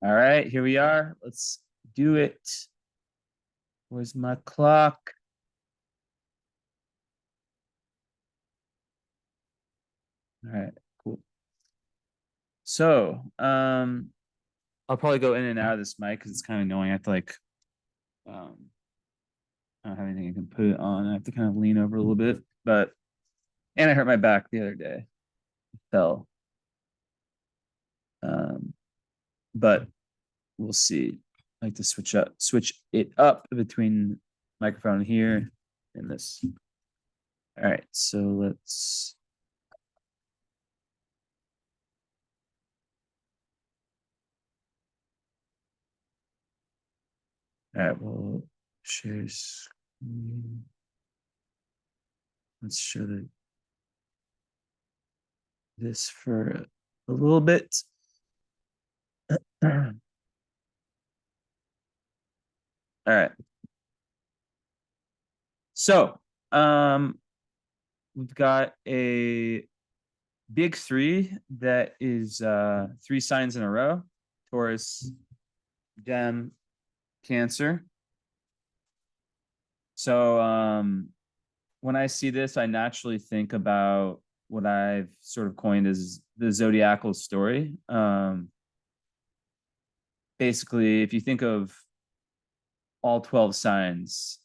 All right, here we are. Let's do it. Where's my clock? All right, cool. So, I'll probably go in and out of this mic because it's kind of annoying. I have to um, I don't have anything I can put it on. I have to kind of lean over a little bit, and I hurt my back the other day. Fell. Um, but we'll see. I like to switch it up between microphone here and this. All right, so let's. All right, we'll share screen. Let's show this for a little bit. All right. So, we've got a big three that is three signs in a row: Taurus, Gem, Cancer. So, when I see this, I naturally think about what I've sort of coined as the zodiacal story. Basically, if you think of all 12 signs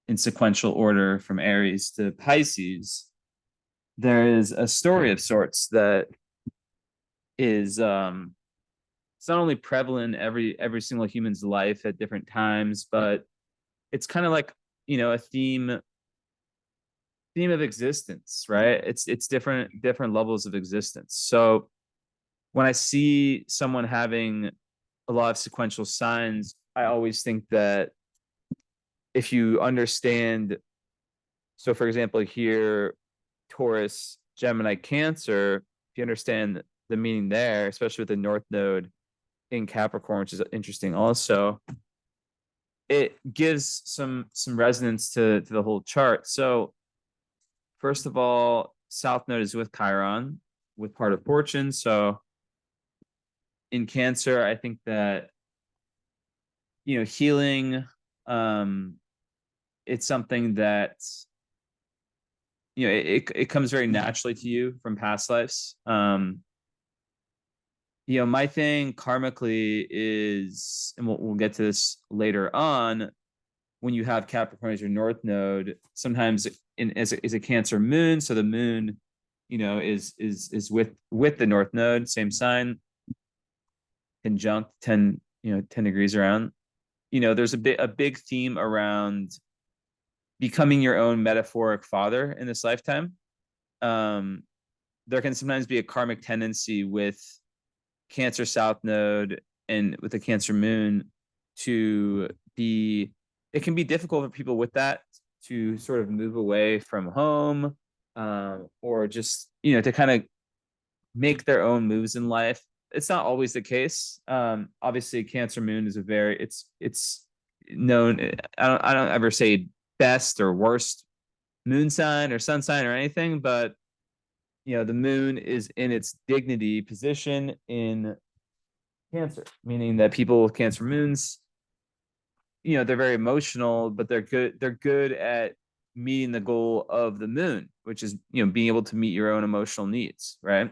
in sequential order from Aries to Pisces, there is a story of sorts that is it's not only prevalent in every single human's life at different times, but it's kind of like, a theme of existence, right? It's different levels of existence. So when I see someone having a lot of sequential signs, I always think that if you understand, so for example, here, Taurus, Gemini, Cancer, if you understand the meaning there, especially with the North Node in Capricorn, which is interesting also, it gives some resonance to the whole chart. So first of all, South Node is with Chiron, with part of fortune. So in Cancer, I think that healing, it's something that it comes very naturally to you from past lives. My thing karmically is, and we'll get to this later on, when you have Capricorn as your North Node, sometimes is a Cancer moon. So the moon, is with the North Node, same sign, conjunct 10 degrees around. There's a big theme around becoming your own metaphoric father in this lifetime. There can sometimes be a karmic tendency with Cancer South Node and with the Cancer Moon to be, it can be difficult for people with that to sort of move away from home, or just, to kind of make their own moves in life. It's not always the case. Obviously, Cancer Moon is it's known. I don't ever say best or worst moon sign or sun sign or anything, but the moon is in its dignity position in Cancer, meaning that people with Cancer moons, they're very emotional, but they're good at meeting the goal of the moon, which is, being able to meet your own emotional needs, right?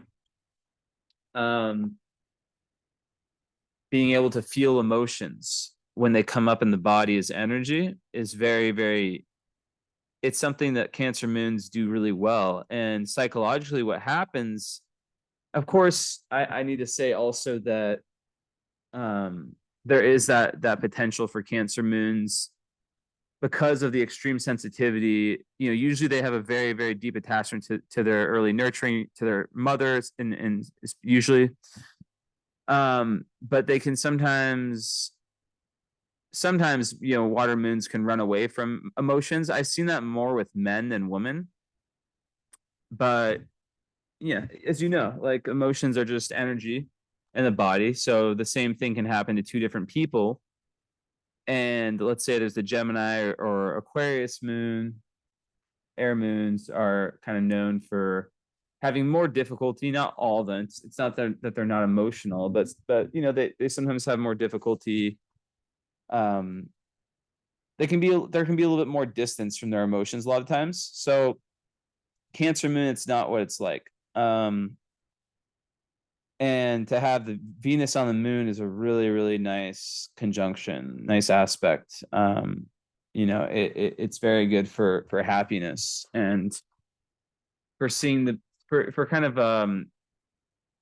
um Being able to feel emotions when they come up in the body as energy is very, very, it's something that Cancer moons do really well. And psychologically, what happens, of course, I need to say also that um, there is that potential for Cancer moons because of the extreme sensitivity. Usually they have a very, very deep attachment to their early nurturing, to their mothers, and usually, but they can sometimes water moons can run away from emotions. I've seen that more with men than women, but yeah, as you know, like, emotions are just energy in the body, so the same thing can happen to two different people. And let's say there's the Gemini or Aquarius moon. Air moons are kind of known for having more difficulty, not all of them. It's not that they're not emotional, but you know, they sometimes have more difficulty. Um, there can be a little bit more distance from their emotions a lot of times. So Cancer Moon, it's not what it's like. And to have the Venus on the moon is a really, really nice conjunction, nice aspect. You know, it's very good for happiness and for seeing the for kind of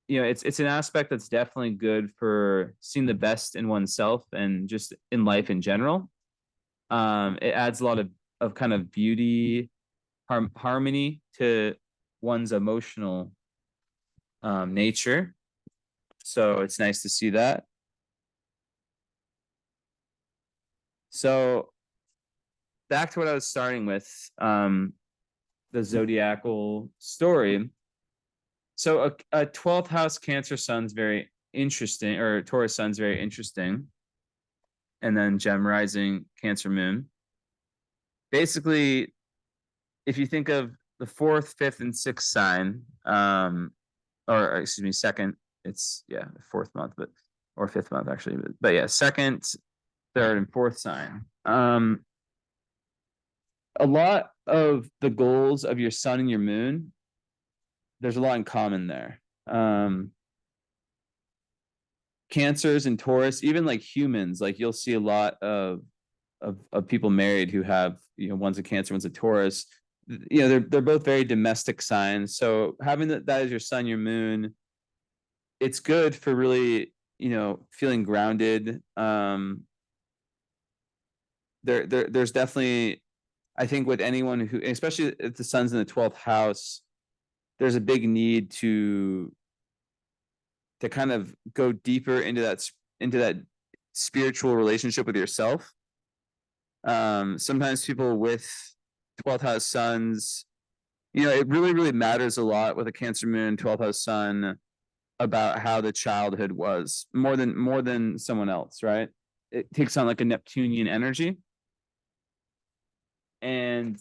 you know, it's an aspect that's definitely good for seeing the best in oneself and just in life in general. It adds a lot of kind of beauty, harmony to one's emotional nature. So it's nice to see that. So back to what I was starting with, the zodiacal story. So a 12th house Cancer sun's very interesting, or Taurus sun's very interesting. And then Gem rising Cancer moon. Basically, if you think of the fourth, fifth, and sixth sign, or excuse me, second, it's yeah, the fourth month, but or fifth month actually, but yeah, second, third, and fourth sign. A lot of the goals of your sun and your moon, there's a lot in common there. Cancers and Taurus, even like humans, like you'll see a lot of people married who have, you know, one's a Cancer, one's a Taurus. You know, they're both very domestic signs. So having that as your sun, your moon, it's good for really, you know, feeling grounded. There's definitely, I think with anyone who, especially if the sun's in the 12th house, there's a big need to kind of go deeper into that spiritual relationship with yourself. Sometimes people with 12th house suns, you know, it really, really matters a lot with a Cancer moon, 12th house sun about how the childhood was more than someone else, right? It takes on like a Neptunian energy. And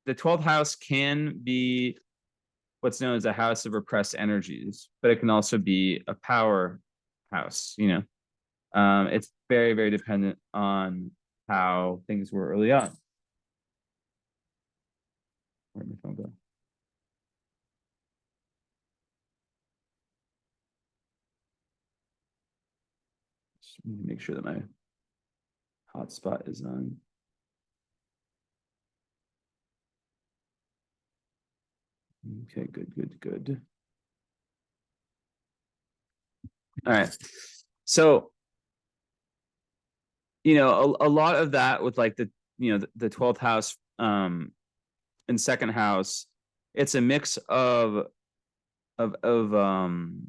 the 12th house can be what's known as a house of repressed energies, but it can also be a power house, you know. It's very, very dependent on how things were early on. Where'd my phone go? Just make sure that my hotspot is on. Okay, good. All right. So, you know, a lot of that with like you know, the 12th house and second house, it's a mix of of um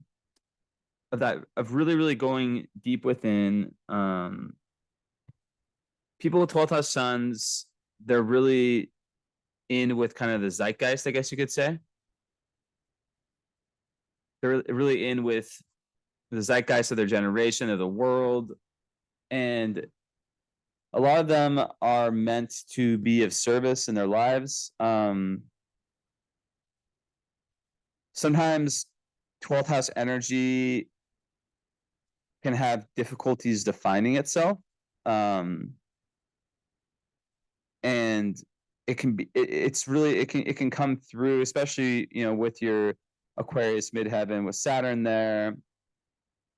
of that, of really, really going deep within. People with 12th house suns, they're really in with kind of the zeitgeist, I guess you could say. They're really in with the zeitgeist of their generation, of the world. And a lot of them are meant to be of service in their lives. Sometimes 12th house energy can have difficulties defining itself. And it's really, it can come through, especially, you know, with your Aquarius midheaven with Saturn there,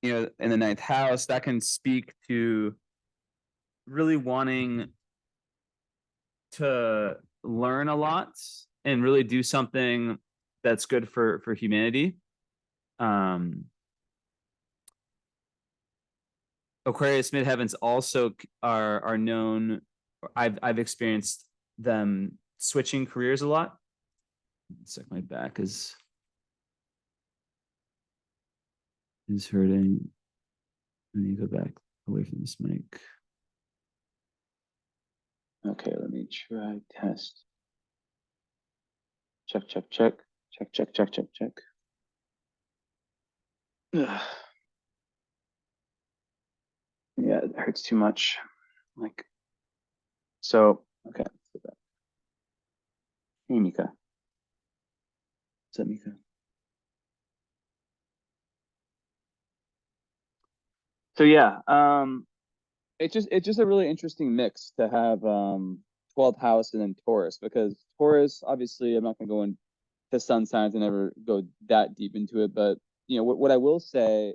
you know, in the ninth house, that can speak to really wanting to learn a lot and really do something that's good for humanity. Um, Aquarius midheavens also are known. I've experienced them switching careers a lot. It's like my back is hurting. I need to go back away from this mic. Okay, let me try test. Check. Ugh. Yeah, it hurts too much. Like, so, okay. Hey, Mika. What's up, Mika? So yeah, it's just a really interesting mix to have 12th house and then Taurus, because Taurus, obviously I'm not gonna go into sun signs and never go that deep into it, but what I will say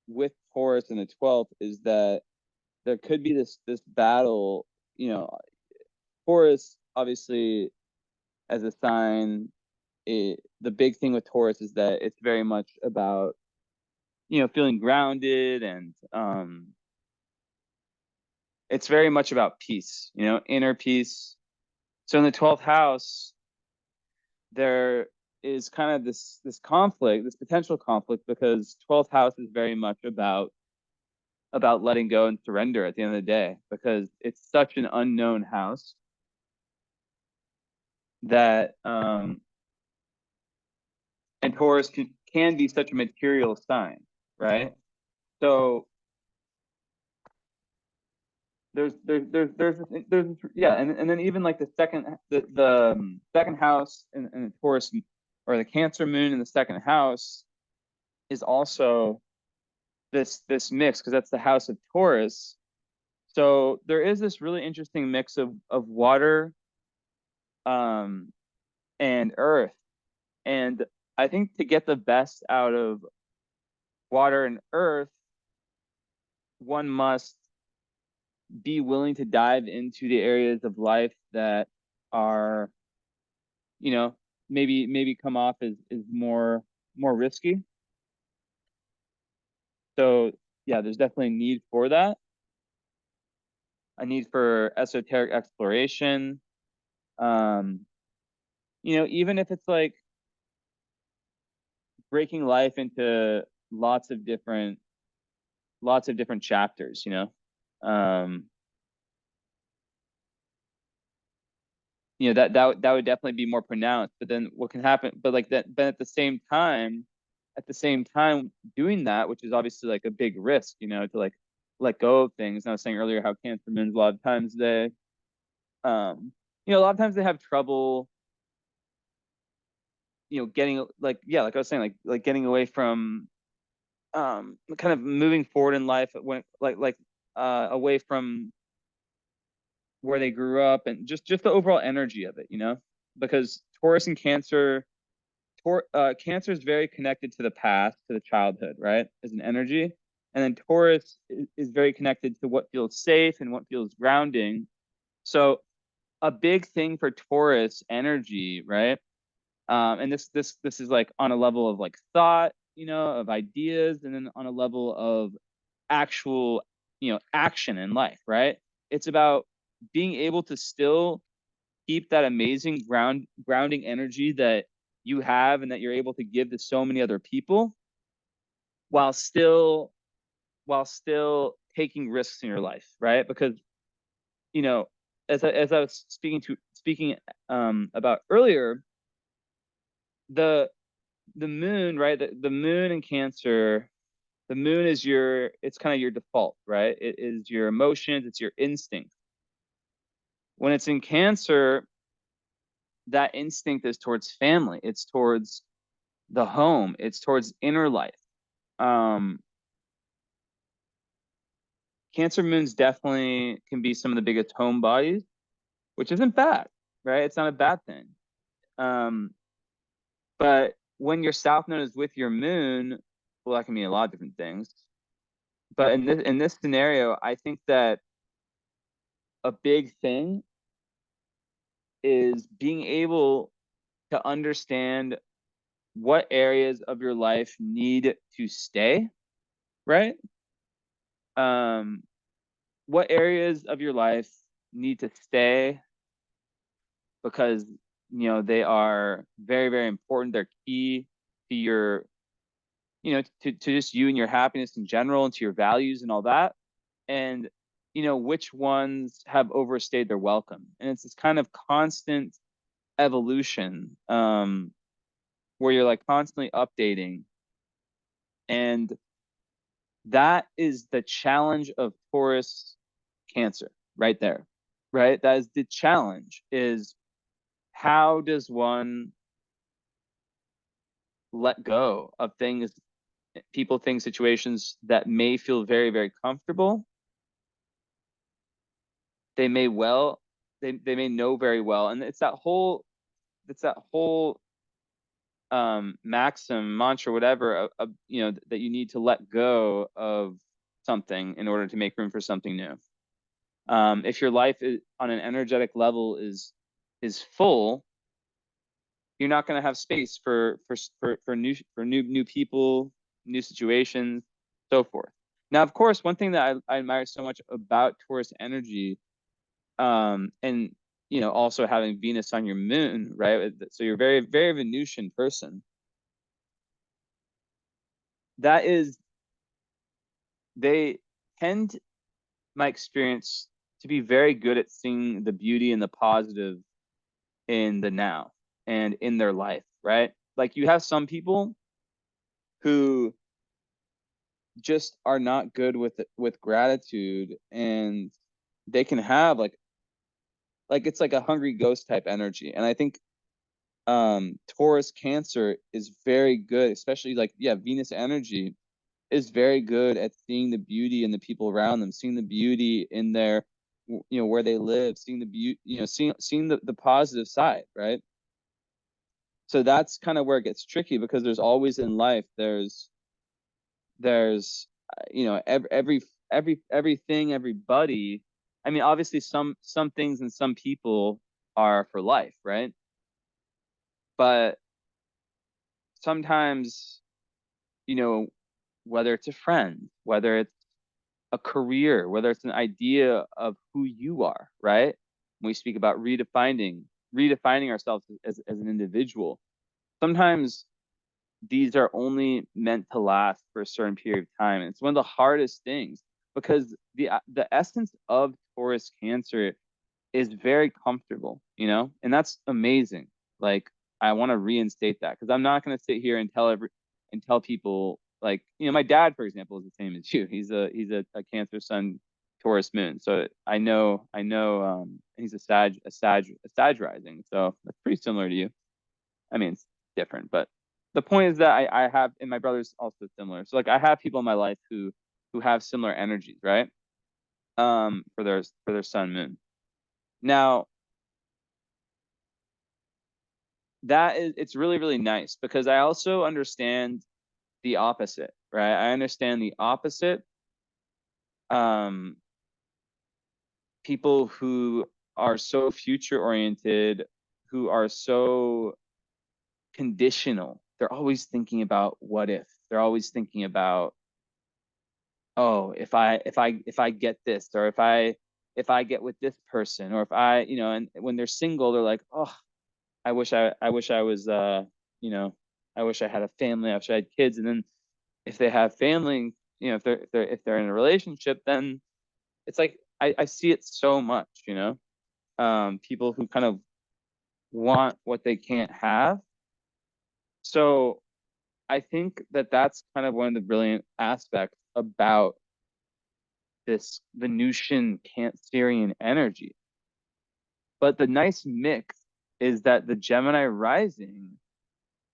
with Taurus in the 12th is that there could be this battle. Taurus, obviously, as a sign, the big thing with Taurus is that it's very much about feeling grounded, and it's very much about peace, inner peace. So in the 12th house, there is kind of this conflict, this potential conflict, because 12th house is very much about letting go and surrender at the end of the day, because it's such an unknown house that and Taurus can be such a material sign, right? So there's yeah, and then even like the second house in Taurus, or the Cancer moon in the second house, is also this mix, because that's the house of Taurus. So there is this really interesting mix of water um and earth. And I think to get the best out of water and earth, one must be willing to dive into the areas of life that are, you know, maybe come off as more risky. So yeah, there's definitely a need for that. A need for esoteric exploration. Um, even if it's like breaking life into lots of different chapters, Um, that would definitely be more pronounced. But then what can happen, but like that, but at the same time doing that, which is obviously like a big risk, to like let go of things. And I was saying earlier how Cancer moons, a lot of times a lot of times they have trouble, getting, like, yeah, like I was saying, like getting away from kind of moving forward in life, when away from where they grew up, and just the overall energy of it, because Taurus and Cancer, Cancer is very connected to the past, to the childhood, right, as an energy. And then Taurus is very connected to what feels safe and what feels grounding. So a big thing for Taurus energy, right? And this is like on a level of like thought, of ideas, and then on a level of actual, action in life, right? It's about being able to still keep that amazing grounding energy that you have and that you're able to give to so many other people, while still taking risks in your life, right? Because you know as I was speaking about earlier, the the moon, right? The moon in Cancer, the moon is it's kind of your default, right? It is your emotions, it's your instinct. When it's in Cancer, that instinct is towards family, it's towards the home, it's towards inner life. um Cancer moons definitely can be some of the biggest home bodies, which isn't bad, right? It's not a bad thing. um but when your south node is with your moon, well, that can mean a lot of different things. But in this scenario, I think that a big thing is being able to understand what areas of your life need to stay, right? um what areas of your life need to stay because they are very, very important. They're key to your, to just you and your happiness in general, and to your values and all that. And which ones have overstayed their welcome. And it's this kind of constant evolution, where you're like constantly updating. And that is the challenge of Taurus Cancer right there, right? That is the challenge, is how does one let go of things, people, things, situations that may feel very, very comfortable. They may well, they may know very well. And it's that whole maxim, mantra, whatever, that you need to let go of something in order to make room for something new. If your life is on an energetic level is full, you're not going to have space for new people, new situations, so forth. Now, of course, one thing that I admire so much about Taurus energy, and also having Venus on your moon, right? So you're very, very Venusian person. That is, they tend, my experience, to be very good at seeing the beauty and the positive in the now and in their life, right? Like you have some people who just are not good with gratitude, and they can have like it's like a hungry ghost type energy. And I think Taurus Cancer is very good, especially like, yeah, Venus energy is very good at seeing the beauty in the people around them, seeing the beauty in their, where they live, seeing the beauty, seeing the positive side, right? So that's kind of where it gets tricky, because there's always in life, there's everything, everybody. I mean, obviously some things and some people are for life, right? But sometimes, whether it's a friend, whether it's a career, whether it's an idea of who you are, right? When we speak about redefining ourselves as an individual, sometimes these are only meant to last for a certain period of time. And it's one of the hardest things, because the essence of Taurus Cancer is very comfortable, and that's amazing. Like, I want to reinstate that, because I'm not going to sit here and tell people, like, my dad, for example, is the same as you. He's a Cancer Sun, Taurus Moon. So I know he's a Sag rising. So that's pretty similar to you. I mean, it's different, but the point is that I have, and my brother's also similar. So like, I have people in my life who have similar energies, right? For their sun moon. Now, it's really, really nice, because I also understand the opposite, right? I understand the opposite. People who are so future oriented, who are so conditional. They're always thinking about what if. They're always thinking about, oh, if I get this, or if I get with this person, or if and when they're single, they're like, oh, I wish I was I wish I had a family, I wish I had kids. And then if they have family, if they're in a relationship, then it's like, I see it so much, people who kind of want what they can't have. So I think that that's kind of one of the brilliant aspects about this Venusian Cancerian energy. But the nice mix is that the Gemini rising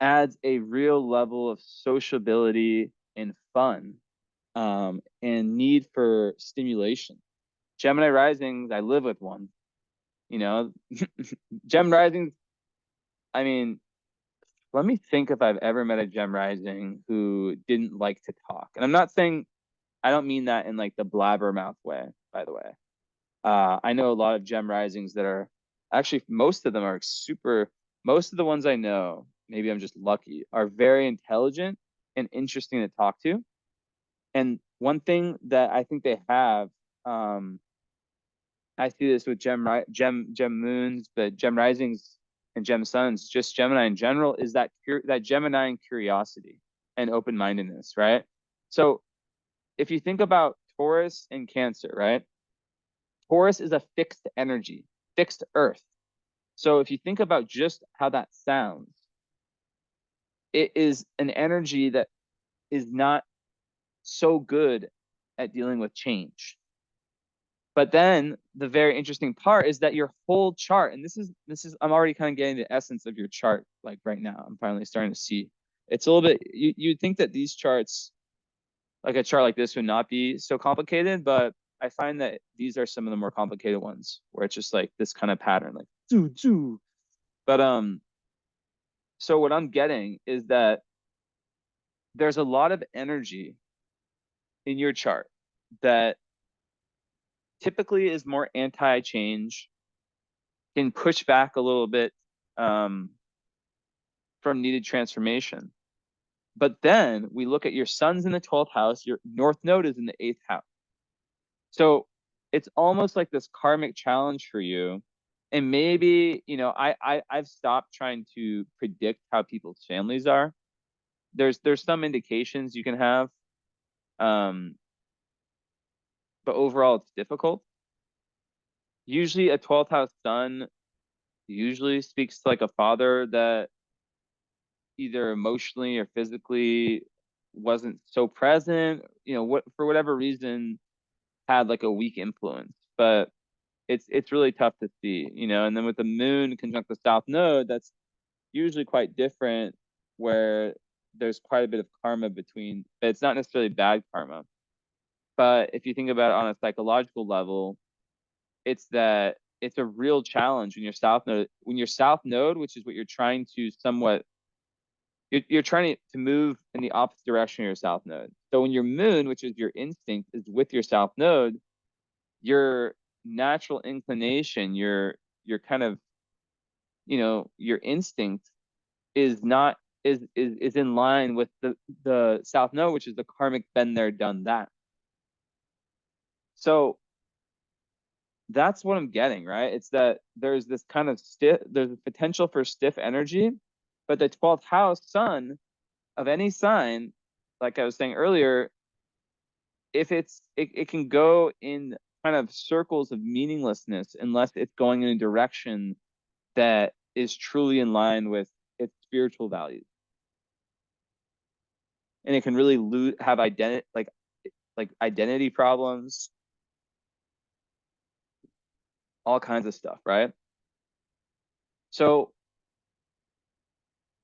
adds a real level of sociability and fun, and need for stimulation. Gemini risings, I live with one, Gem risings, I mean, let me think if I've ever met a Gem rising who didn't like to talk. And I'm not saying, I don't mean that in like the blabbermouth way, by the way. I know a lot of Gem risings that are actually, most of them are most of the ones I know, maybe I'm just lucky, are very intelligent and interesting to talk to. And one thing that I think they have, I see this with Gem moons, but Gem risings and Gem suns, just Gemini in general, is that Gemini and curiosity and open mindedness, right? So if you think about Taurus and Cancer, right? Taurus is a fixed energy, fixed Earth. So if you think about just how that sounds, it is an energy that is not so good at dealing with change. But then the very interesting part is that your whole chart, and this is I'm already kind of getting the essence of your chart, like right now. I'm finally starting to see It's a little bit, you'd think that these charts, like a chart like this, would not be so complicated, but I find that these are some of the more complicated ones where it's just like this kind of pattern, like zoo zoo. But so what I'm getting is that there's a lot of energy in your chart that typically is more anti-change, can push back a little bit from needed transformation. But then we look at your sun's in the 12th house, your north node is in the 8th house. So it's almost like this karmic challenge for you. And maybe, you know, I've stopped trying to predict how people's families are. There's some indications you can have. But overall it's difficult. Usually a 12th house sun usually speaks to like a father that either emotionally or physically wasn't so present, you know, what for whatever reason had like a weak influence. But it's really tough to see, you know. And then with the moon conjunct the south node, that's usually quite different, where there's quite a bit of karma between, but it's not necessarily bad karma. But if you think about it on a psychological level, it's that it's a real challenge when your south node, which is what you're trying to somewhat, you're trying to move in the opposite direction of your south node. So when your moon, which is your instinct, is with your south node, your natural inclination, your kind of, you know, your instinct is not is in line with the south node, which is the karmic been there, done that. So that's what I'm getting, right? It's that there's this kind of there's a potential for stiff energy, but the 12th house sun of any sign, like I was saying earlier, if it can go in kind of circles of meaninglessness unless it's going in a direction that is truly in line with its spiritual values. And it can really have identity, like identity problems, all kinds of stuff, right? So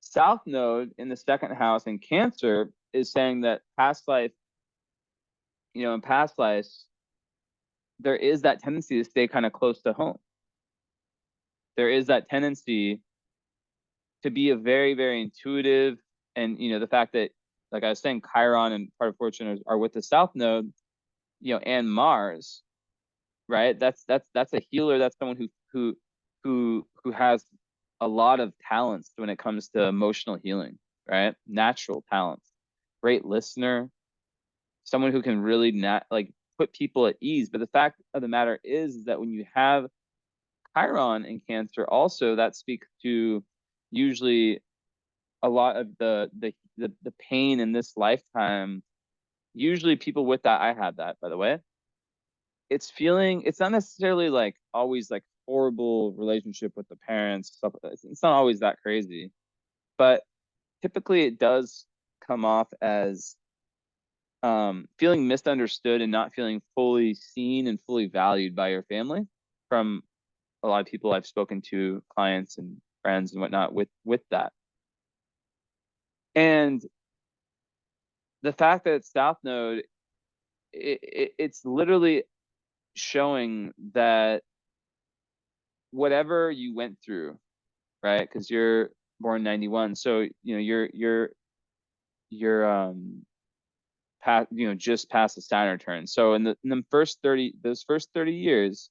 south node in the second house in Cancer is saying that past life, you know, in past lives, there is that tendency to stay kind of close to home. There is that tendency to be a very, very intuitive, and, you know, the fact that, like I was saying, Chiron and part of fortune are with the south node, you know, and Mars, right? That's a healer. That's someone who has a lot of talents when it comes to emotional healing, right? Natural talents, great listener, someone who can really like put people at ease. But the fact of the matter is that when you have Chiron in Cancer, also that speaks to usually a lot of the pain in this lifetime. Usually people with that, I have that, by the way. It's not necessarily like always like horrible relationship with the parents, stuff. It's not always that crazy, but typically it does come off as feeling misunderstood and not feeling fully seen and fully valued by your family, from a lot of people I've spoken to, clients and friends and whatnot, with that. And the fact that it's south node, it's literally showing that whatever you went through, right? Because you're born 91, so you know you're past, you know, just past the Saturn turn. So in the first 30 years,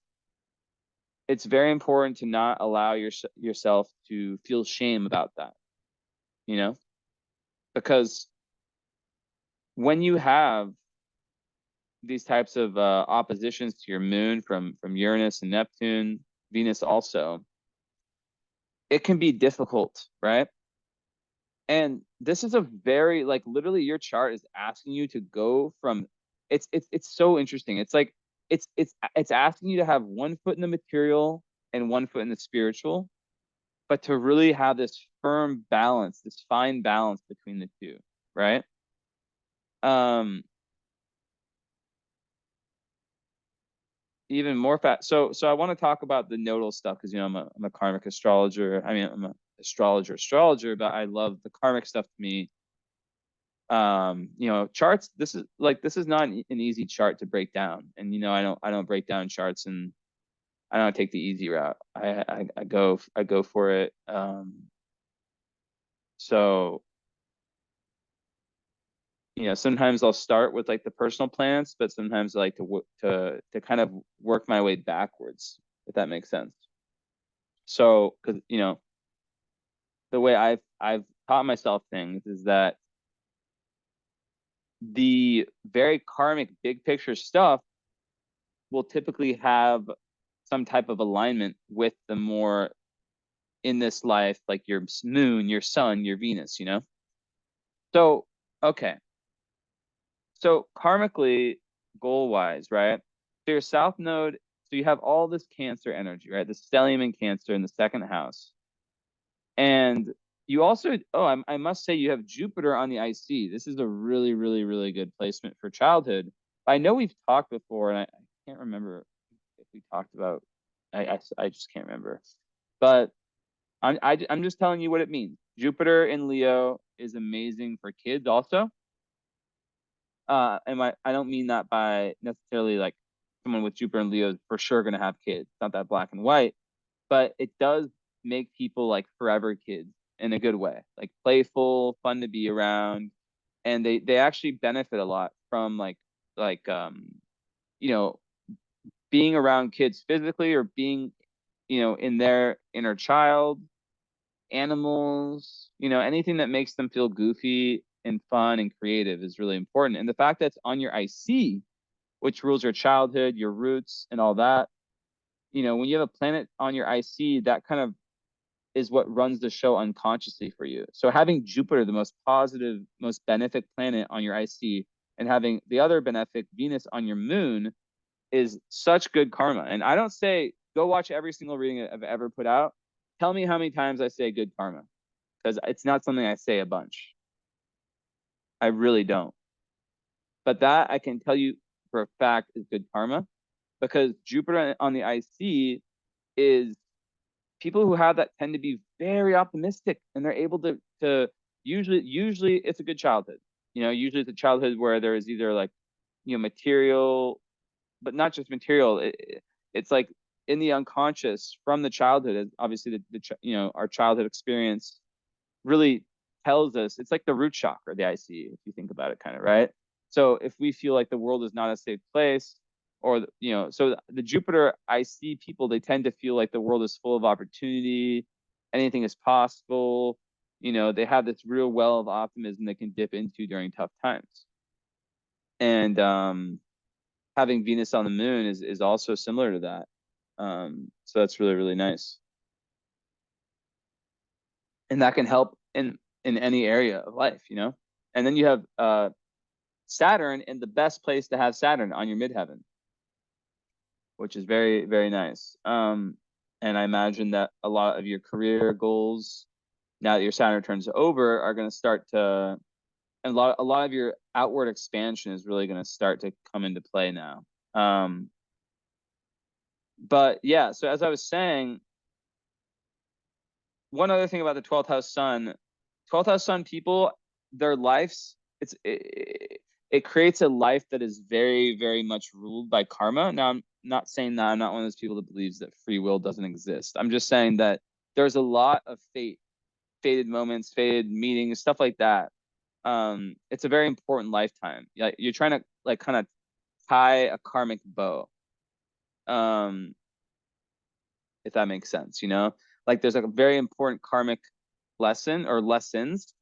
it's very important to not allow yourself to feel shame about that, you know, because when you have these types of oppositions to your moon from Uranus and Neptune, Venus also, it can be difficult, right? And this is a very, like, literally your chart is asking you to go from, it's so interesting. It's like it's asking you to have one foot in the material and one foot in the spiritual, but to really have this firm balance, this fine balance between the two, right? Even more fast. So I want to talk about the nodal stuff because, you know, I'm a karmic astrologer. I mean, I'm an astrologer, but I love the karmic stuff to me. Charts, this is not an easy chart to break down. And I don't break down charts, and I don't take the easy route. I go for it. So sometimes I'll start with like the personal plans, but sometimes I like to kind of work my way backwards, if that makes sense. So, because the way I've taught myself things is that the very karmic big picture stuff will typically have some type of alignment with the more in this life, like your moon, your sun, your Venus, So, okay. So karmically, goal wise, right? So your South Node, so you have all this Cancer energy, right? The stellium in Cancer in the second house. And you also, I must say, you have Jupiter on the IC. This is a really, really, really good placement for childhood. I know we've talked before, and I can't remember if we talked about, I just can't remember. But I'm just telling you what it means. Jupiter in Leo is amazing for kids also. And I don't mean that by necessarily like someone with Jupiter and Leo is for sure going to have kids. It's not that black and white, but it does make people like forever kids in a good way, like playful, fun to be around, and they actually benefit a lot from like being around kids physically, or being in their inner child, animals, anything that makes them feel goofy and fun and creative is really important. And the fact that it's on your IC, which rules your childhood, your roots, and all that, when you have a planet on your IC, that kind of is what runs the show unconsciously for you. So having Jupiter, the most positive, most benefic planet on your IC, and having the other benefic Venus on your moon is such good karma. And I don't say go watch every single reading I've ever put out. Tell me how many times I say good karma, because it's not something I say a bunch. I really don't. But that I can tell you for a fact is good karma, because Jupiter on the IC is, people who have that tend to be very optimistic, and they're able to usually it's a good childhood. Usually it's a childhood where there is either like material, but not just material. It's like in the unconscious from the childhood. Obviously, our childhood experience really tells us, it's like the root chakra, the IC, if you think about it, kind of, right? So if we feel like the world is not a safe place, or so the Jupiter IC people, they tend to feel like the world is full of opportunity, anything is possible. They have this real well of optimism they can dip into during tough times. And having Venus on the moon is also similar to that. So that's really, really nice. And that can help in any area of life. And then you have Saturn in the best place to have Saturn, on your midheaven, which is very, very nice. And I imagine that a lot of your career goals, now that your Saturn turns over, are going to start to, and a lot of your outward expansion is really going to start to come into play now. But yeah, so as I was saying, one other thing about the 12th house sun, 12th house sun people, their lives, it creates a life that is very, very much ruled by karma. Now, I'm not saying that I'm not one of those people that believes that free will doesn't exist. I'm just saying that there's a lot of fated moments, fated meetings, stuff like that. It's a very important lifetime. Like, you're trying to like kind of tie a karmic bow. If that makes sense, like there's like a very important karmic lesson or lessons.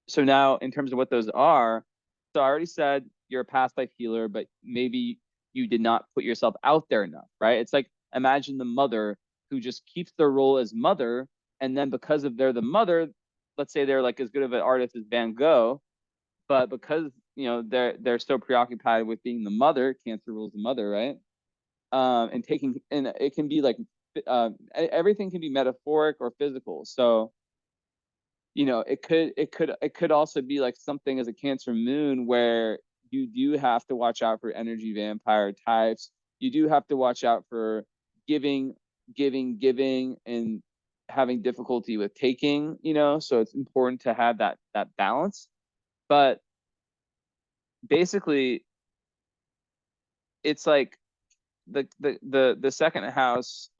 So now, in terms of what those are, so I already said you're a past life healer, but maybe you did not put yourself out there enough, right? It's like, imagine the mother who just keeps their role as mother, and then because of they're the mother, let's say they're like as good of an artist as Van Gogh, but because they're so preoccupied with being the mother, Cancer rules the mother, right? And it can be like everything can be metaphoric or physical. So it could also be like something as a Cancer moon, where you do have to watch out for energy vampire types. You do have to watch out for giving, and having difficulty with taking. So it's important to have that balance. But basically, it's like the second house.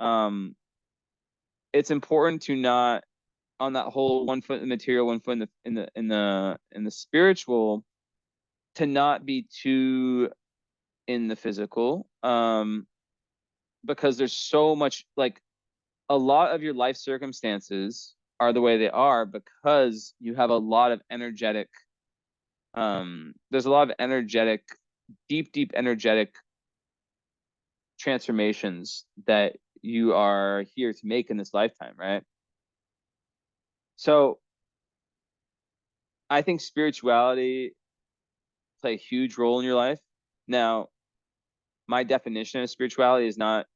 It's important to not, on that whole 1 foot in the material, 1 foot in the spiritual, to not be too in the physical. Because there's so much, like, a lot of your life circumstances are the way they are because you have a lot of energetic, there's a lot of energetic, deep energetic transformations that you are here to make in this lifetime, right? So I think spirituality play a huge role in your life. Now, my definition of spirituality is not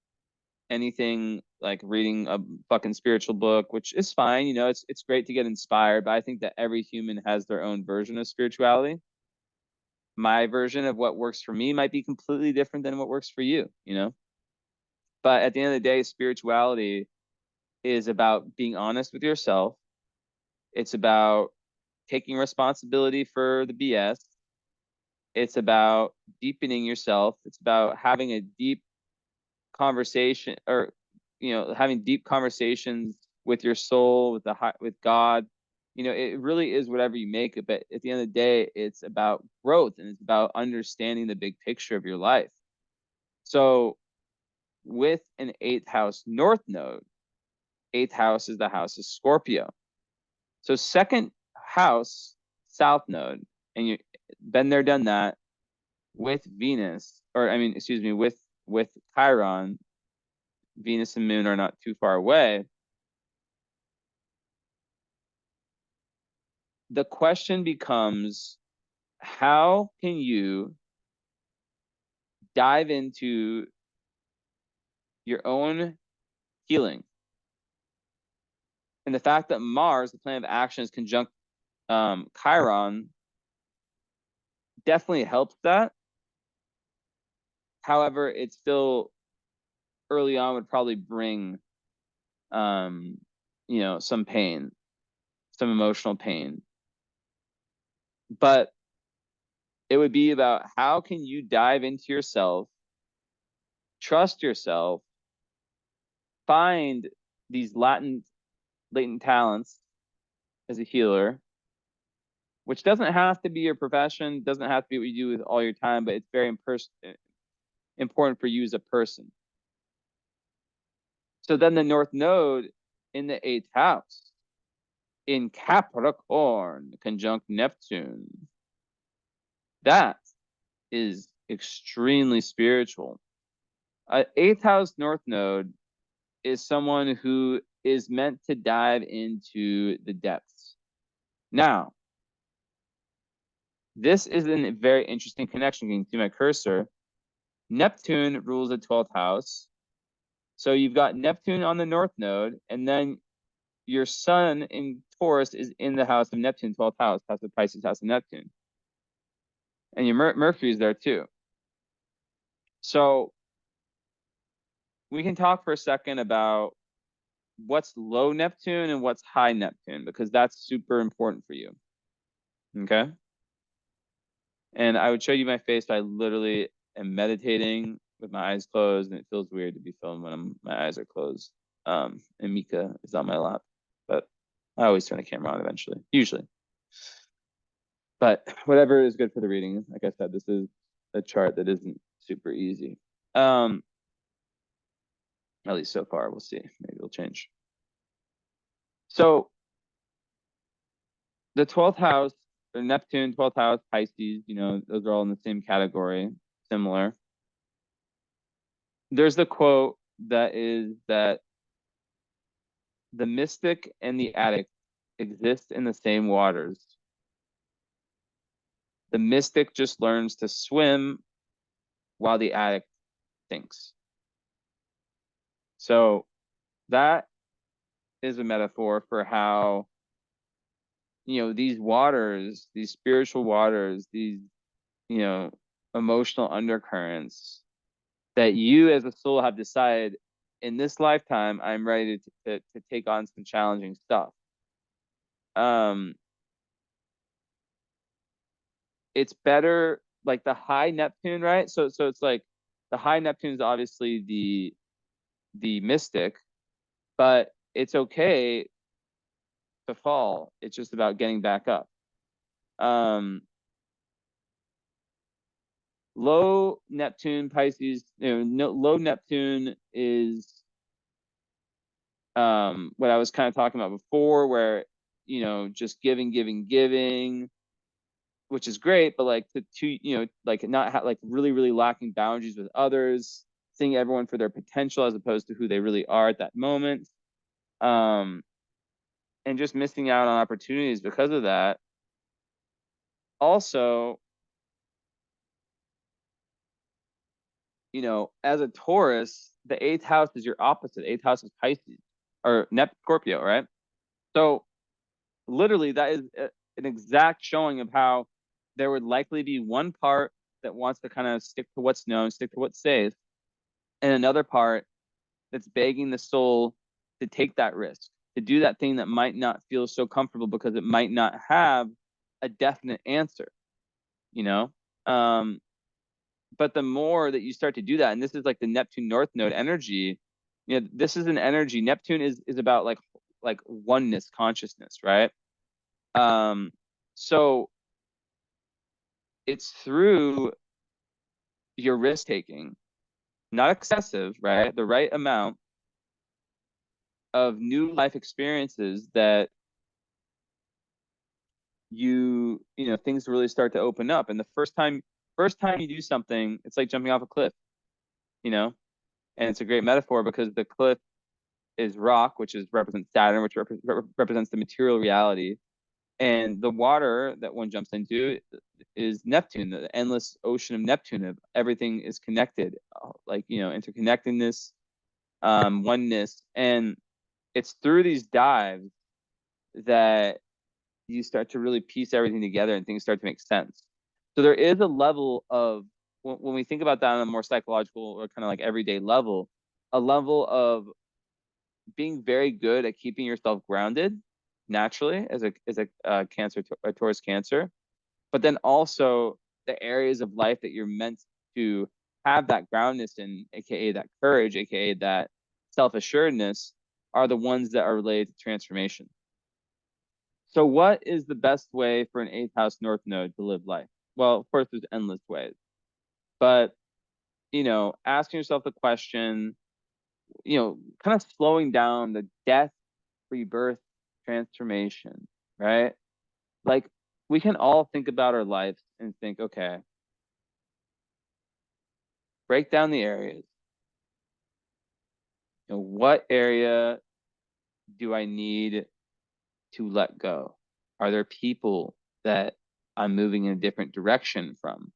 anything like reading a fucking spiritual book, which is fine. It's great to get inspired, but I think that every human has their own version of spirituality. My version of what works for me might be completely different than what works for you, But at the end of the day, spirituality is about being honest with yourself. It's about taking responsibility for the BS. It's about deepening yourself. It's about having a deep conversation, or having deep conversations with your soul, with God. It really is whatever you make it, but at the end of the day, it's about growth, and it's about understanding the big picture of your life. So with an 8th house north node, 8th house is the house of Scorpio. So second house south node, and you been there, done that with Venus, or I mean, excuse me, with Chiron. Venus and Moon are not too far away. The question becomes, how can you dive into your own healing? And the fact that Mars, the planet of action, is conjunct Chiron, definitely helps that. However, it still early on would probably bring some pain, some emotional pain. But it would be about, how can you dive into yourself, trust yourself, find these latent talents as a healer, which doesn't have to be your profession, doesn't have to be what you do with all your time, but it's very important for you as a person. So then the North Node in the 8th house, in Capricorn, conjunct Neptune, that is extremely spiritual. 8th house North Node is someone who is meant to dive into the depths. Now, this is a very interesting connection. You can see my cursor. Neptune rules the 12th house. So you've got Neptune on the North Node, and then your sun in Taurus is in the house of Neptune, 12th house of Pisces, house of Neptune. And your Mercury is there too. So we can talk for a second about what's low Neptune and what's high Neptune, because that's super important for you. Okay? And I would show you my face, but I literally am meditating with my eyes closed, and it feels weird to be filmed when my eyes are closed. And Mika is on my lap, but I always turn the camera on eventually, usually. But whatever is good for the reading. Like I said, this is a chart that isn't super easy. At least so far. We'll see. Maybe it'll change. So the 12th house, or Neptune, 12th house, Pisces, those are all in the same category, similar. There's the quote that is that the mystic and the addict exist in the same waters. The mystic just learns to swim while the addict sinks. So that is a metaphor for how, these waters, these spiritual waters, these, emotional undercurrents that you as a soul have decided, in this lifetime, I'm ready to take on some challenging stuff. it's better like the high Neptune, right? So it's like the high Neptune is obviously the mystic, but it's okay to fall. It's just about getting back up. Um, low Neptune Pisces, low Neptune is what I was kind of talking about before, where just giving, which is great, but like like not like really lacking boundaries with others, seeing everyone for their potential as opposed to who they really are at that moment, and just missing out on opportunities because of that. Also, as a Taurus, the eighth house is your opposite. Eighth house is Pisces or Scorpio, right? So literally, that is an exact showing of how there would likely be one part that wants to kind of stick to what's known, stick to what's safe, and another part that's begging the soul to take that risk, to do that thing that might not feel so comfortable because it might not have a definite answer, you know? But the more that you start to do that, and this is like the Neptune North Node energy, this is an energy. Neptune is about like oneness consciousness, right? So it's through your risk taking, not excessive, right? The right amount of new life experiences that things really start to open up. And the first time you do something, it's like jumping off a cliff, and it's a great metaphor because the cliff is rock, which represents Saturn, which represents the material reality. And the water that one jumps into is Neptune, the endless ocean of Neptune. Of everything is connected, like interconnectedness, oneness, and it's through these dives that you start to really piece everything together and things start to make sense. So there is a level of when we think about that on a more psychological or kind of like everyday level, a level of being very good at keeping yourself grounded naturally as a Taurus Cancer, but then also the areas of life that you're meant to have that groundness in, aka that courage, aka that self-assuredness, are the ones that are related to transformation. So what is the best way for an eighth house North Node to live life? Well, of course, there's endless ways, but asking yourself the question, kind of slowing down the death, rebirth, transformation, right? Like we can all think about our lives and think, okay, break down the areas. What area do I need to let go? Are there people that I'm moving in a different direction from?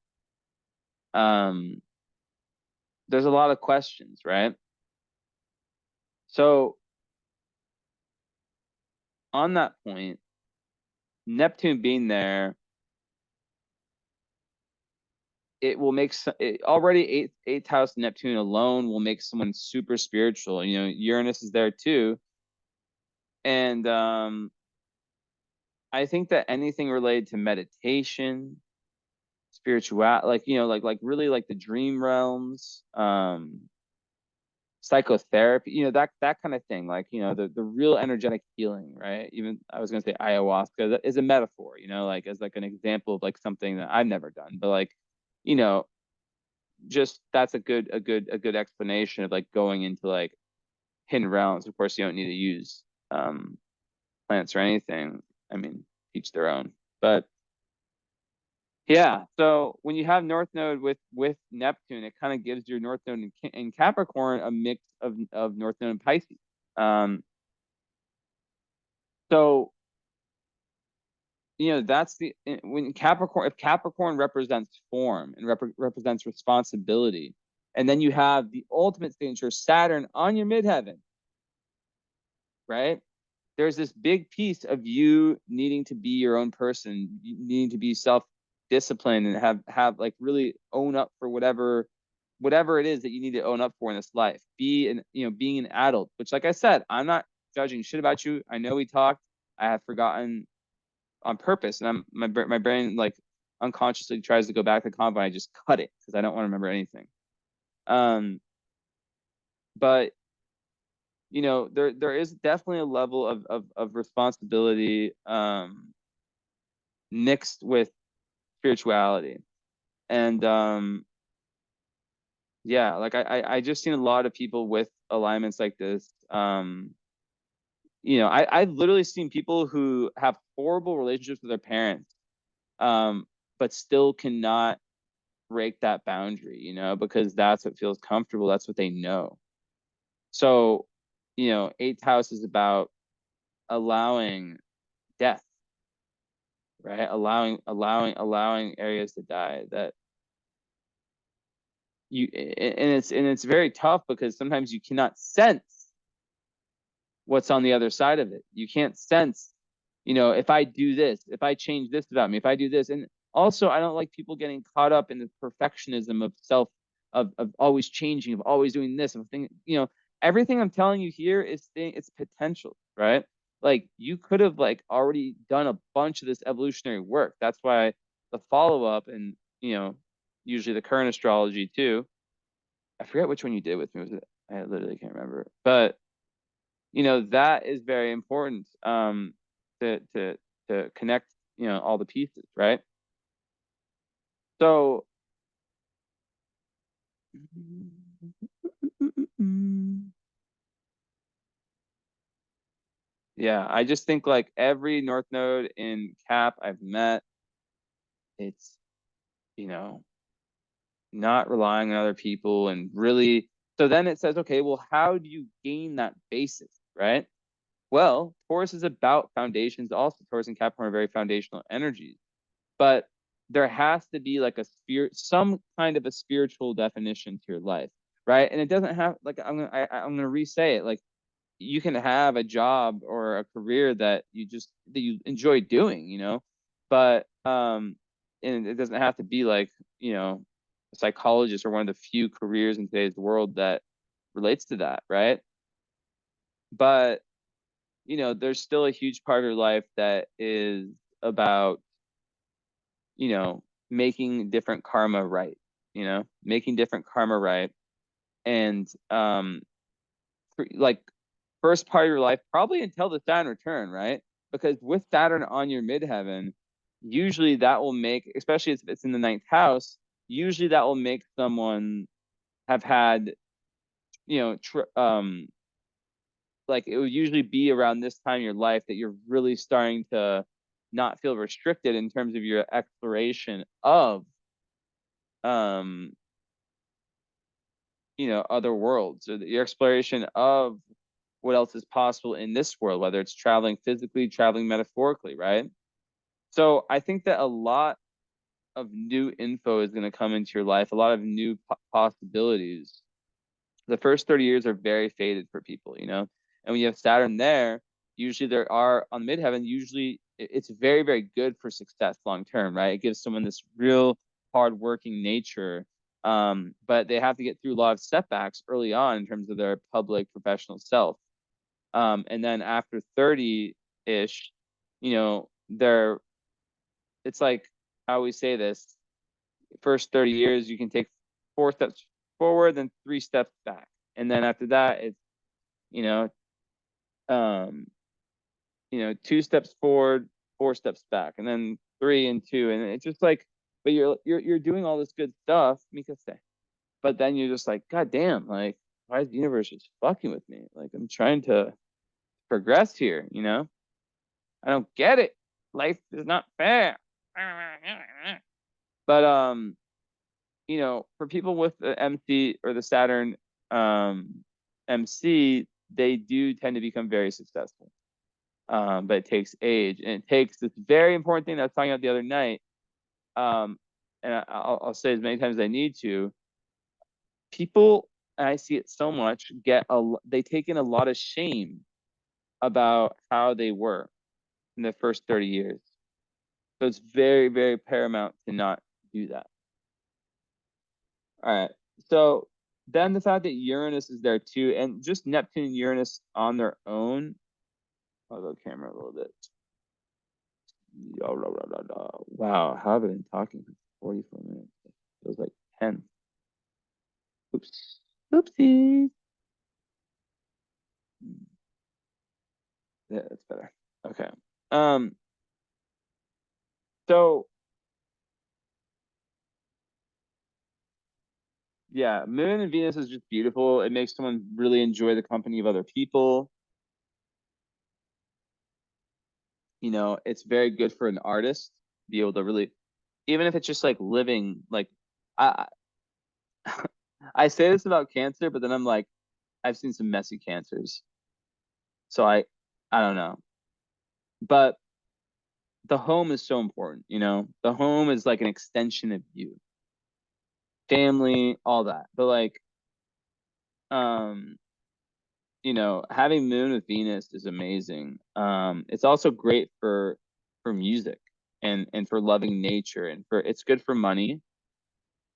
There's a lot of questions, right? So on that point, Neptune being there, it will make it already eighth house Neptune alone will make someone super spiritual. Uranus is there too, and I think that anything related to meditation, spiritual, like really like the dream realms, psychotherapy, that kind of thing, like the real energetic healing, right? Even I was gonna say ayahuasca, that is a metaphor, like as like an example of like something that I've never done, but like you know just that's a good explanation of like going into like hidden realms. Of course, you don't need to use plants or anything. I mean, each their own. But yeah, so when you have North Node with Neptune, it kind of gives your North Node in Capricorn a mix of North Node and Pisces. So that's when Capricorn, if Capricorn represents form and represents responsibility, and then you have the ultimate signature Saturn on your midheaven, right? There's this big piece of you needing to be your own person, needing to be self-disciplined and have like really own up for whatever it is that you need to own up for in this life. Being an adult, which like I said, I'm not judging shit about you. I know we talked. I have forgotten on purpose, and my brain like unconsciously tries to go back to the combine, I just cut it because I don't want to remember anything. But there is definitely a level of responsibility mixed with spirituality. And yeah, like I just seen a lot of people with alignments like this. I've literally seen people who have horrible relationships with their parents, but still cannot break that boundary, because that's what feels comfortable. That's what they know. So, eighth house is about allowing death, right? Allowing areas to die that it's very tough because sometimes you cannot sense what's on the other side of it. You can't sense, if I do this, if I change this about me, if I do this. And also, I don't like people getting caught up in the perfectionism of self, of always changing, of always doing this, of thing, everything I'm telling you here is it's potential, right? Like you could have like already done a bunch of this evolutionary work. That's why the follow-up and, usually the current astrology too. I forget which one you did with me. Was it? I literally can't remember. But that is very important to connect, all the pieces, right? So yeah, I just think like every North Node in Cap I've met, it's, you know, not relying on other people and really. So then it says, okay, well, how do you gain that basis, right? Well, Taurus is about foundations. Also, Taurus and Capricorn are very foundational energies, but there has to be like a spirit, some kind of a spiritual definition to your life, right? And it doesn't have like I'm gonna re-say it, like you can have a job or a career that you enjoy doing, but and it doesn't have to be like, a psychologist or one of the few careers in today's world that relates to that, right? But there's still a huge part of your life that is about, making different karma right, making different karma right. And like first part of your life, probably until the Saturn return, right? Because with Saturn on your midheaven, usually that will make, especially if it's in the ninth house, usually that will make someone have had, like it would usually be around this time in your life that you're really starting to not feel restricted in terms of your exploration of um other worlds, or your exploration of what else is possible in this world, whether it's traveling physically, traveling metaphorically, right? So I think that a lot of new info is going to come into your life, a lot of new possibilities. The first 30 years are very faded for people, and when you have Saturn there, usually there are on midheaven, usually it's very, very good for success long term, right? It gives someone this real hardworking nature, but they have to get through a lot of setbacks early on in terms of their public professional self. And then after 30-ish, they're, it's like, I always say this, first 30 years, you can take 4 steps forward, then 3 steps back. And then after that, it's, you know, um, 2 steps forward, 4 steps back, and then 3 and 2. And it's just like, but you're doing all this good stuff, Mika say. But then you're just like, God damn, like, why is the universe just fucking with me? Like, I'm trying to progress here, I don't get it. Life is not fair. But for people with the MC or the Saturn MC, they do tend to become very successful. But it takes age, and it takes this very important thing that I was talking about the other night. And I'll say as many times as I need to. People, and I see it so much, they take in a lot of shame about how they were in the first 30 years. So it's very, very paramount to not do that. All right. So then the fact that Uranus is there too, and just Neptune and Uranus on their own. I'll go camera a little bit. Wow, how have I been talking for 44 minutes? It feels like 10. Oops. Oopsies. Yeah, that's better. Okay. Um, so yeah, Moon and Venus is just beautiful. It makes someone really enjoy the company of other people. You know, it's very good for an artist to be able to really, even if it's just like living, like I I say this about cancer, but then I'm like, I've seen some messy cancers. So I don't know. But the home is so important, you know? The home is like an extension of you, family, all that. But like, um, you know, having Moon with Venus is amazing. It's also great for music and for loving nature and for it's good for money.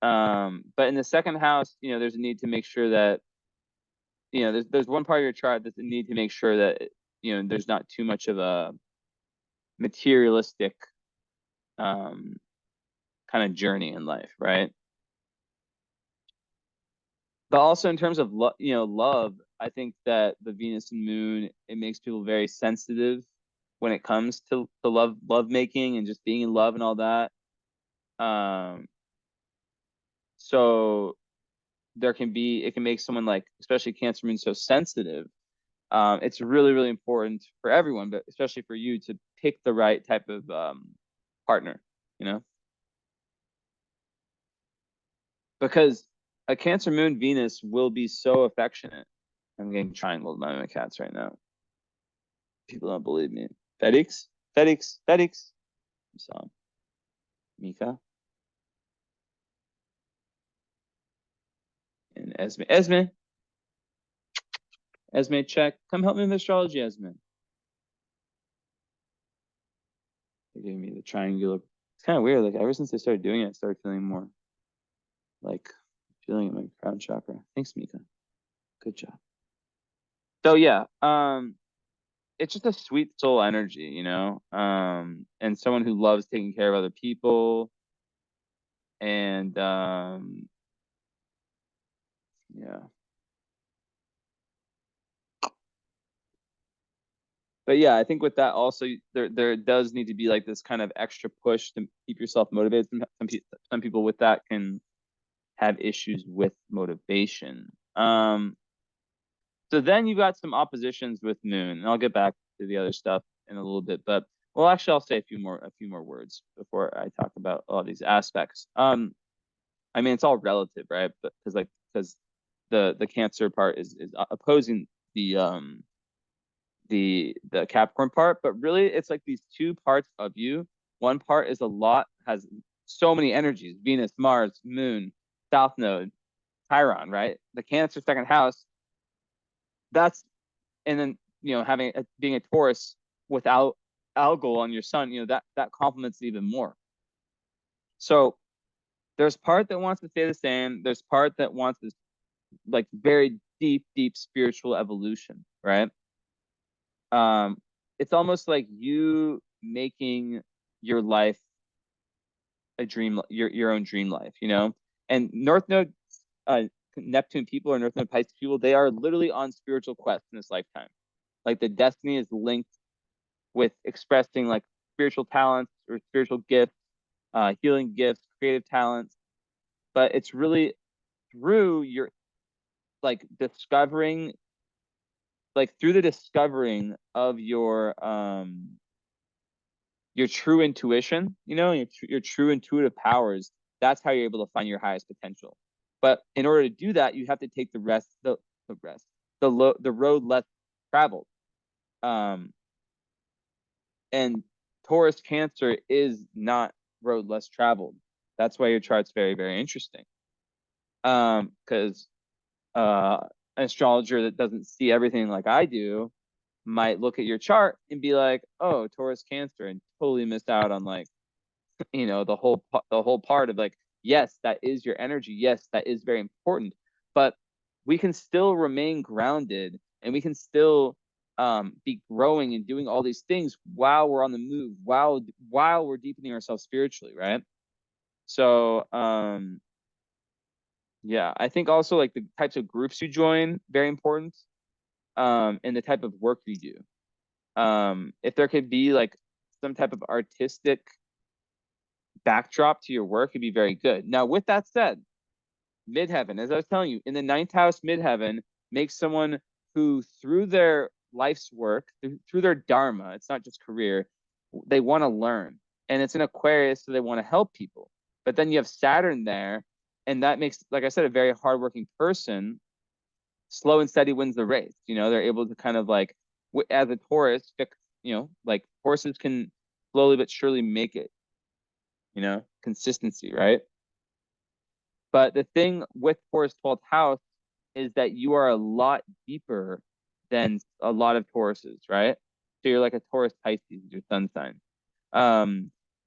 But in the second house, you know, there's a need to make sure that, you know, there's one part of your chart that's a need to make sure that, you know, there's not too much of a materialistic um kind of journey in life, right? But also in terms of you know, love, I think that the Venus and Moon, it makes people very sensitive when it comes to love making and just being in love and all that. Um, so there can be it can make someone like especially Cancer Moon so sensitive. It's really really important for everyone, but especially for you to pick the right type of partner, you know, because a Cancer Moon Venus will be so affectionate. I'm getting triangled by my cats right now. People don't believe me. Felix, Felix, Felix. You saw him. Mika and Esme. Esme, check. Come help me with astrology, Esme. They're giving me the triangular. It's kind of weird. Like ever since I started doing it, I started feeling more like feeling in my crown chakra. Thanks, Mika. Good job. So yeah, it's just a sweet soul energy, you know, and someone who loves taking care of other people, and yeah. But yeah, I think with that also there does need to be like this kind of extra push to keep yourself motivated. Some people with that can have issues with motivation. So then you got some oppositions with Moon, and I'll get back to the other stuff in a little bit. But well, actually, I'll say a few more words before I talk about all these aspects. I mean, it's all relative, right? But because the Cancer part is opposing the Capricorn part, but really it's like these two parts of you. One part is a lot, has so many energies: Venus, Mars, Moon, South Node, Chiron, right? The Cancer second house. That's and then you know having being a Taurus without Algol on your Sun, you know that complements it even more. So there's part that wants to stay the same. There's part that wants this like very deep spiritual evolution, right? um it's almost like you making your life a dream, your own dream life, you know. And North Node uh Neptune people or North Node Pisces people, they are literally on spiritual quests in this lifetime. Like the destiny is linked with expressing like spiritual talents or spiritual gifts, healing gifts, creative talents. But it's really through your like discovering like through the discovering of your true intuition, you know, your true intuitive powers. That's how you're able to find your highest potential. But in order to do that, you have to take the rest, the road less traveled. Um, and Taurus Cancer is not road less traveled. That's why your chart's very, very interesting. Because an astrologer that doesn't see everything like I do might look at your chart and be like, "Oh, Taurus Cancer," and totally missed out on like you know the whole part of like, yes, that is your energy, yes, that is very important, but we can still remain grounded and we can still be growing and doing all these things while we're on the move, while we're deepening ourselves spiritually, right? So yeah, I think also like the types of groups you join, very important, and the type of work you do. If there could be like some type of artistic backdrop to your work, it'd be very good. Now, with that said, midheaven, as I was telling you, in the ninth house, midheaven makes someone who, through their life's work, through their dharma, it's not just career, they want to learn. And it's an Aquarius, so they want to help people. But then you have Saturn there, and that makes, like I said, a very hardworking person. Slow and steady wins the race. They're able to kind of like, as a Taurus, fix, like horses can slowly but surely make it, consistency, right? But the thing with Taurus 12th house is that you are a lot deeper than a lot of Tauruses, right? So you're like a Taurus Pisces, your sun sign.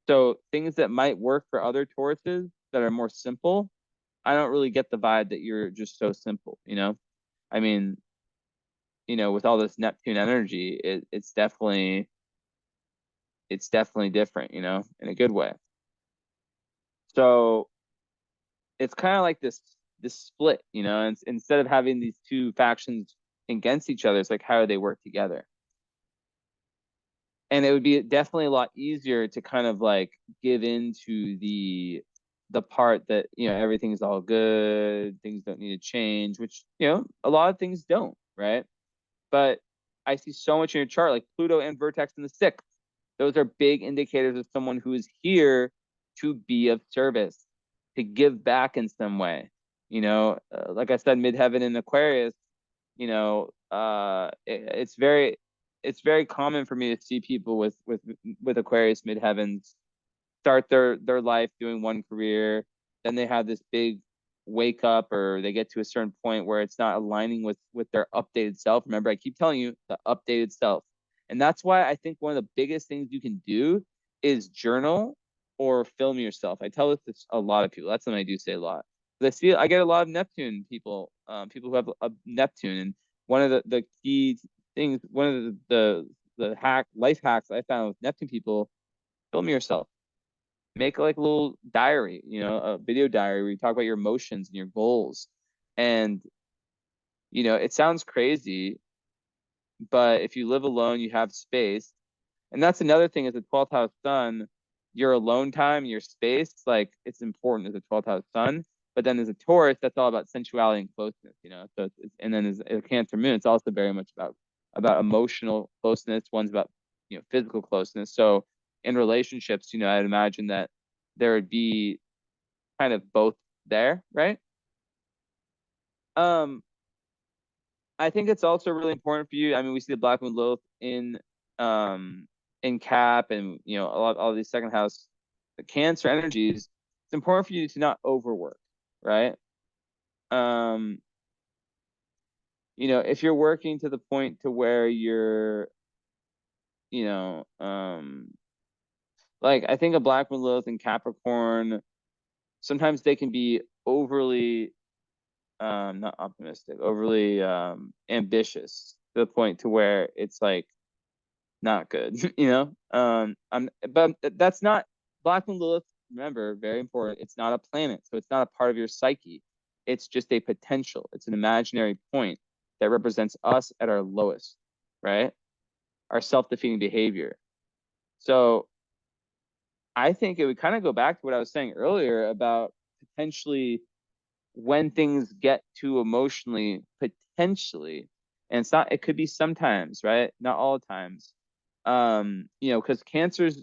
So things that might work for other Tauruses that are more simple, I don't really get the vibe that you're just so simple, I mean, with all this Neptune energy, it's definitely different, in a good way. So it's kind of like this split, and instead of having these two factions against each other, it's like, how do they work together? And it would be definitely a lot easier to kind of like give into the part that, everything's all good, things don't need to change, which, a lot of things don't, right? But I see so much in your chart, like Pluto and Vertex in the sixth. Those are big indicators of someone who is here to be of service, to give back in some way. Like I said, midheaven in Aquarius, it's very common for me to see people with Aquarius midheavens start their life doing one career, then they have this big wake up, or they get to a certain point where it's not aligning with their updated self. Remember, I keep telling you, the updated self. And that's why I think one of the biggest things you can do is journal or film yourself. I tell this to a lot of people. That's something I do say a lot. I get a lot of Neptune people, people who have a Neptune. And one of the key things, one of the life hacks I found with Neptune people, film yourself. Make like a little diary, a video diary where you talk about your emotions and your goals. And, it sounds crazy, but if you live alone, you have space. And that's another thing, as a 12th house sun, your alone time, your space, like it's important as a 12th house sun. But then as a Taurus, that's all about sensuality and closeness, So and then as a Cancer moon, it's also very much about emotional closeness. One's about, physical closeness. So in relationships, I'd imagine that there would be kind of both there, right? Um, I think it's also really important for you. I mean, we see the Black Moon Lilith in Cap, and all these second house Cancer energies. It's important for you to not overwork, right? Um, if you're working to the point to where you're, you know, like I think a Black Moon Lilith in Capricorn, sometimes they can be overly not optimistic, overly ambitious to the point to where it's like not good, but that's not Black Moon Lilith. Remember, very important. It's not a planet, so it's not a part of your psyche. It's just a potential. It's an imaginary point that represents us at our lowest, right? Our self-defeating behavior. So I think it would kind of go back to what I was saying earlier about potentially when things get too emotionally, potentially, and it could be sometimes, right? Not all times. Because cancers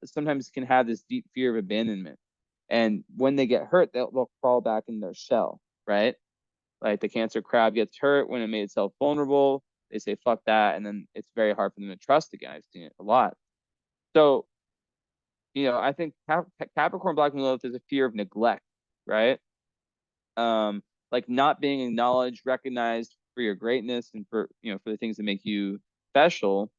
sometimes can have this deep fear of abandonment. And when they get hurt, they'll crawl back in their shell, right? Like the Cancer crab gets hurt when it made itself vulnerable. They say, fuck that. And then it's very hard for them to trust again. I've seen it a lot. So, I think Capricorn Black Moon Lilith is a fear of neglect, right? Like not being acknowledged, recognized for your greatness and for the things that make you special.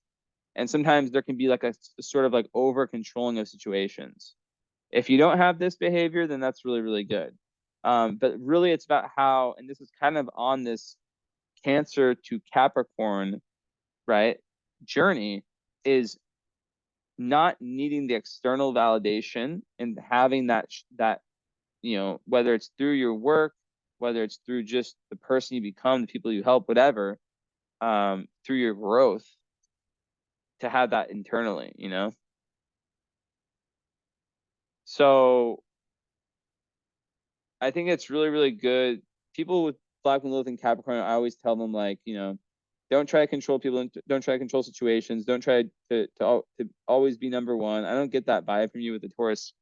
And sometimes there can be like a sort of like over controlling of situations. If you don't have this behavior, then that's really, really good. But really it's about how, and this is kind of on this Cancer to Capricorn right, journey is not needing the external validation and having that, whether it's through your work, whether it's through just the person you become, the people you help, whatever, through your growth, to have that internally. So I think it's really, really good. People with Black and Lilith and Capricorn, I always tell them, like, don't try to control people and don't try to control situations. Don't try to always be number one. I don't get that vibe from you with the Taurus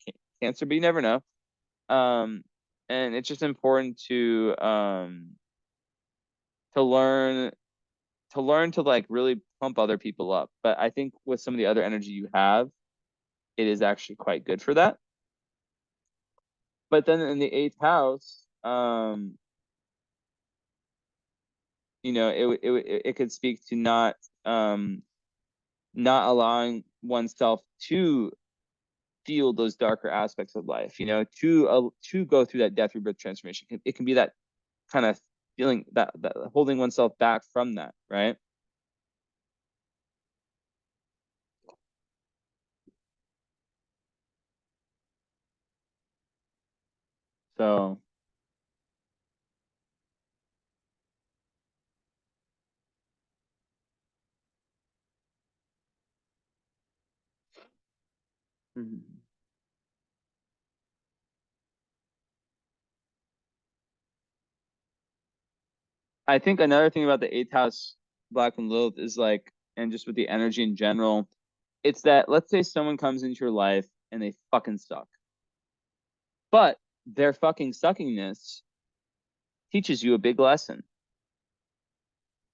Cancer, but you never know. Um, and it's just important to learn to like really pump other people up. But I think with some of the other energy you have, it is actually quite good for that. But then in the eighth house, it could speak to not allowing oneself to feel those darker aspects of life, to go through that death, rebirth, transformation. It can be that kind of feeling, that holding oneself back from that, right? So mhm. I think another thing about the eighth house Black and Lilith is like, and just with the energy in general, it's that, let's say someone comes into your life and they fucking suck, but their fucking suckiness teaches you a big lesson.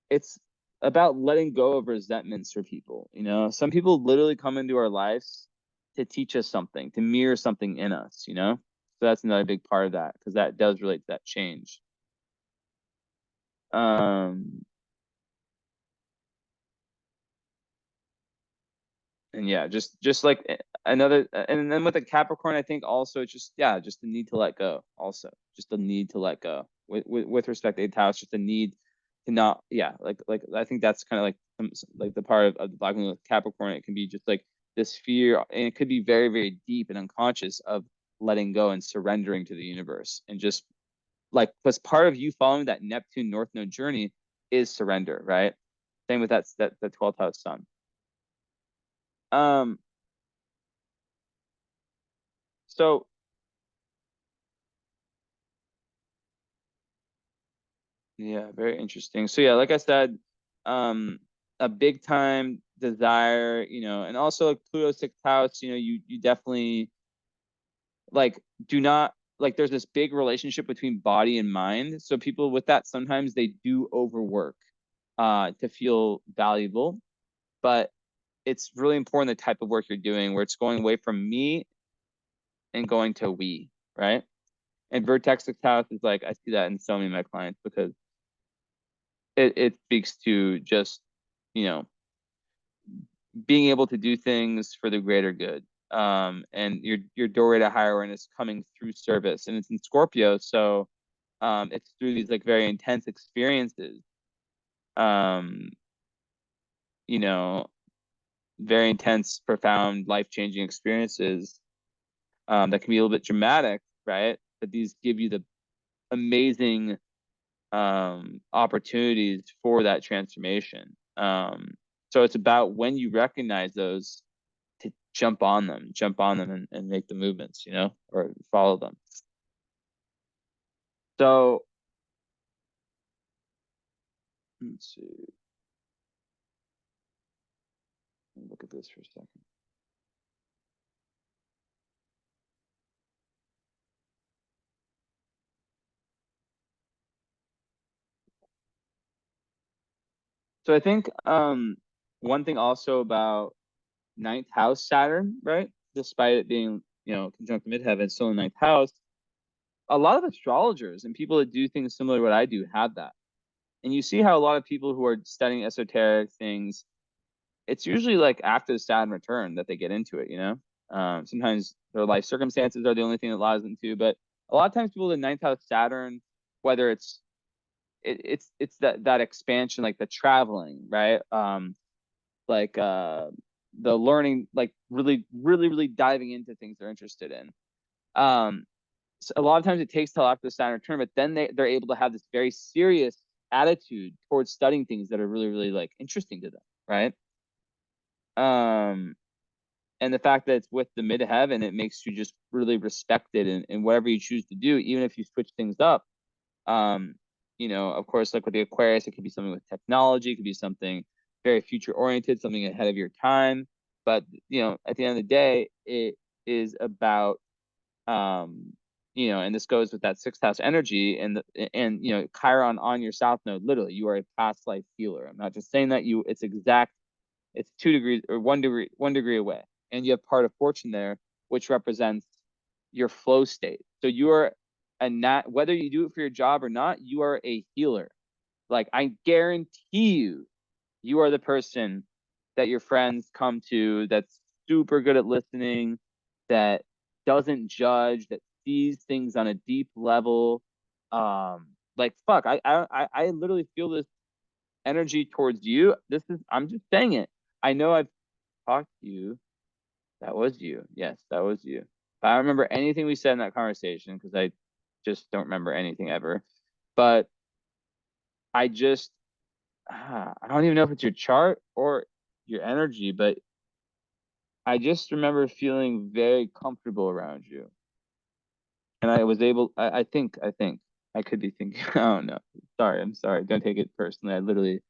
It's about letting go of resentments for people. Some people literally come into our lives to teach us something, to mirror something in us. So that's another big part of that, because that does relate to that change. Um, and yeah, just like another, and then with the Capricorn, I think also it's just, yeah, just the need to let go. Also, just the need to let go with respect to eighth house, just the need to not, yeah, like I think that's kind of like like the part of the Black with Capricorn. It can be just like this fear, and it could be very, very deep and unconscious, of letting go and surrendering to the universe, and just like, because part of you following that Neptune North Node journey is surrender, right? Same with that the 12th house sun. Um, so yeah, very interesting. So yeah, like I said, a big time desire, and also like Pluto sixth house, you definitely like do not like, there's this big relationship between body and mind. So people with that, sometimes they do overwork to feel valuable, but it's really important the type of work you're doing, where it's going away from me and going to we, right? And vertex sixth house is like, I see that in so many of my clients, because it speaks to just, you know, being able to do things for the greater good. And your doorway to higher awareness coming through service, and it's in Scorpio, so it's through these like very intense experiences, um, you know, very intense, profound, life-changing experiences, that can be a little bit dramatic, right? But these give you the amazing opportunities for that transformation. So it's about, when you recognize those, to jump on them, and make the movements, or follow them. So let's see. Let me look at this for a second. So I think one thing also about ninth house Saturn, right? Despite it being, conjunct midheaven, still in ninth house, a lot of astrologers and people that do things similar to what I do have that. And you see how a lot of people who are studying esoteric things, it's usually like after the Saturn return that they get into it. Sometimes their life circumstances are the only thing that allows them to, but a lot of times people in ninth house Saturn, whether it's that expansion, like the traveling, right? Like the learning, like really diving into things they're interested in. So a lot of times it takes till after the Saturn return, but then they're able to have this very serious attitude towards studying things that are really like interesting to them, right? And the fact that it's with the midheaven, it makes you just really respected in whatever you choose to do, even if you switch things up. Of course, like with the Aquarius, it could be something with technology, it could be something very future oriented, something ahead of your time. But at the end of the day, it is about and this goes with that sixth house energy and Chiron on your south node. Literally, you are a past life healer. I'm not just saying that it's 2 degrees or 1 degree away, and you have part of fortune there, which represents your flow state. So you are whether you do it for your job or not, you are a healer. Like, I guarantee you are the person that your friends come to that's super good at listening, that doesn't judge, that sees things on a deep level. Like, fuck, I literally feel this energy towards you. I'm just saying it. I know I've talked to you. That was you. Yes, that was you. I don't remember anything we said in that conversation because I just don't remember anything ever. But I just, I don't even know if it's your chart or your energy, but I just remember feeling very comfortable around you. And I was able, I think, I could be thinking, I don't know. I'm sorry. Don't take it personally. I literally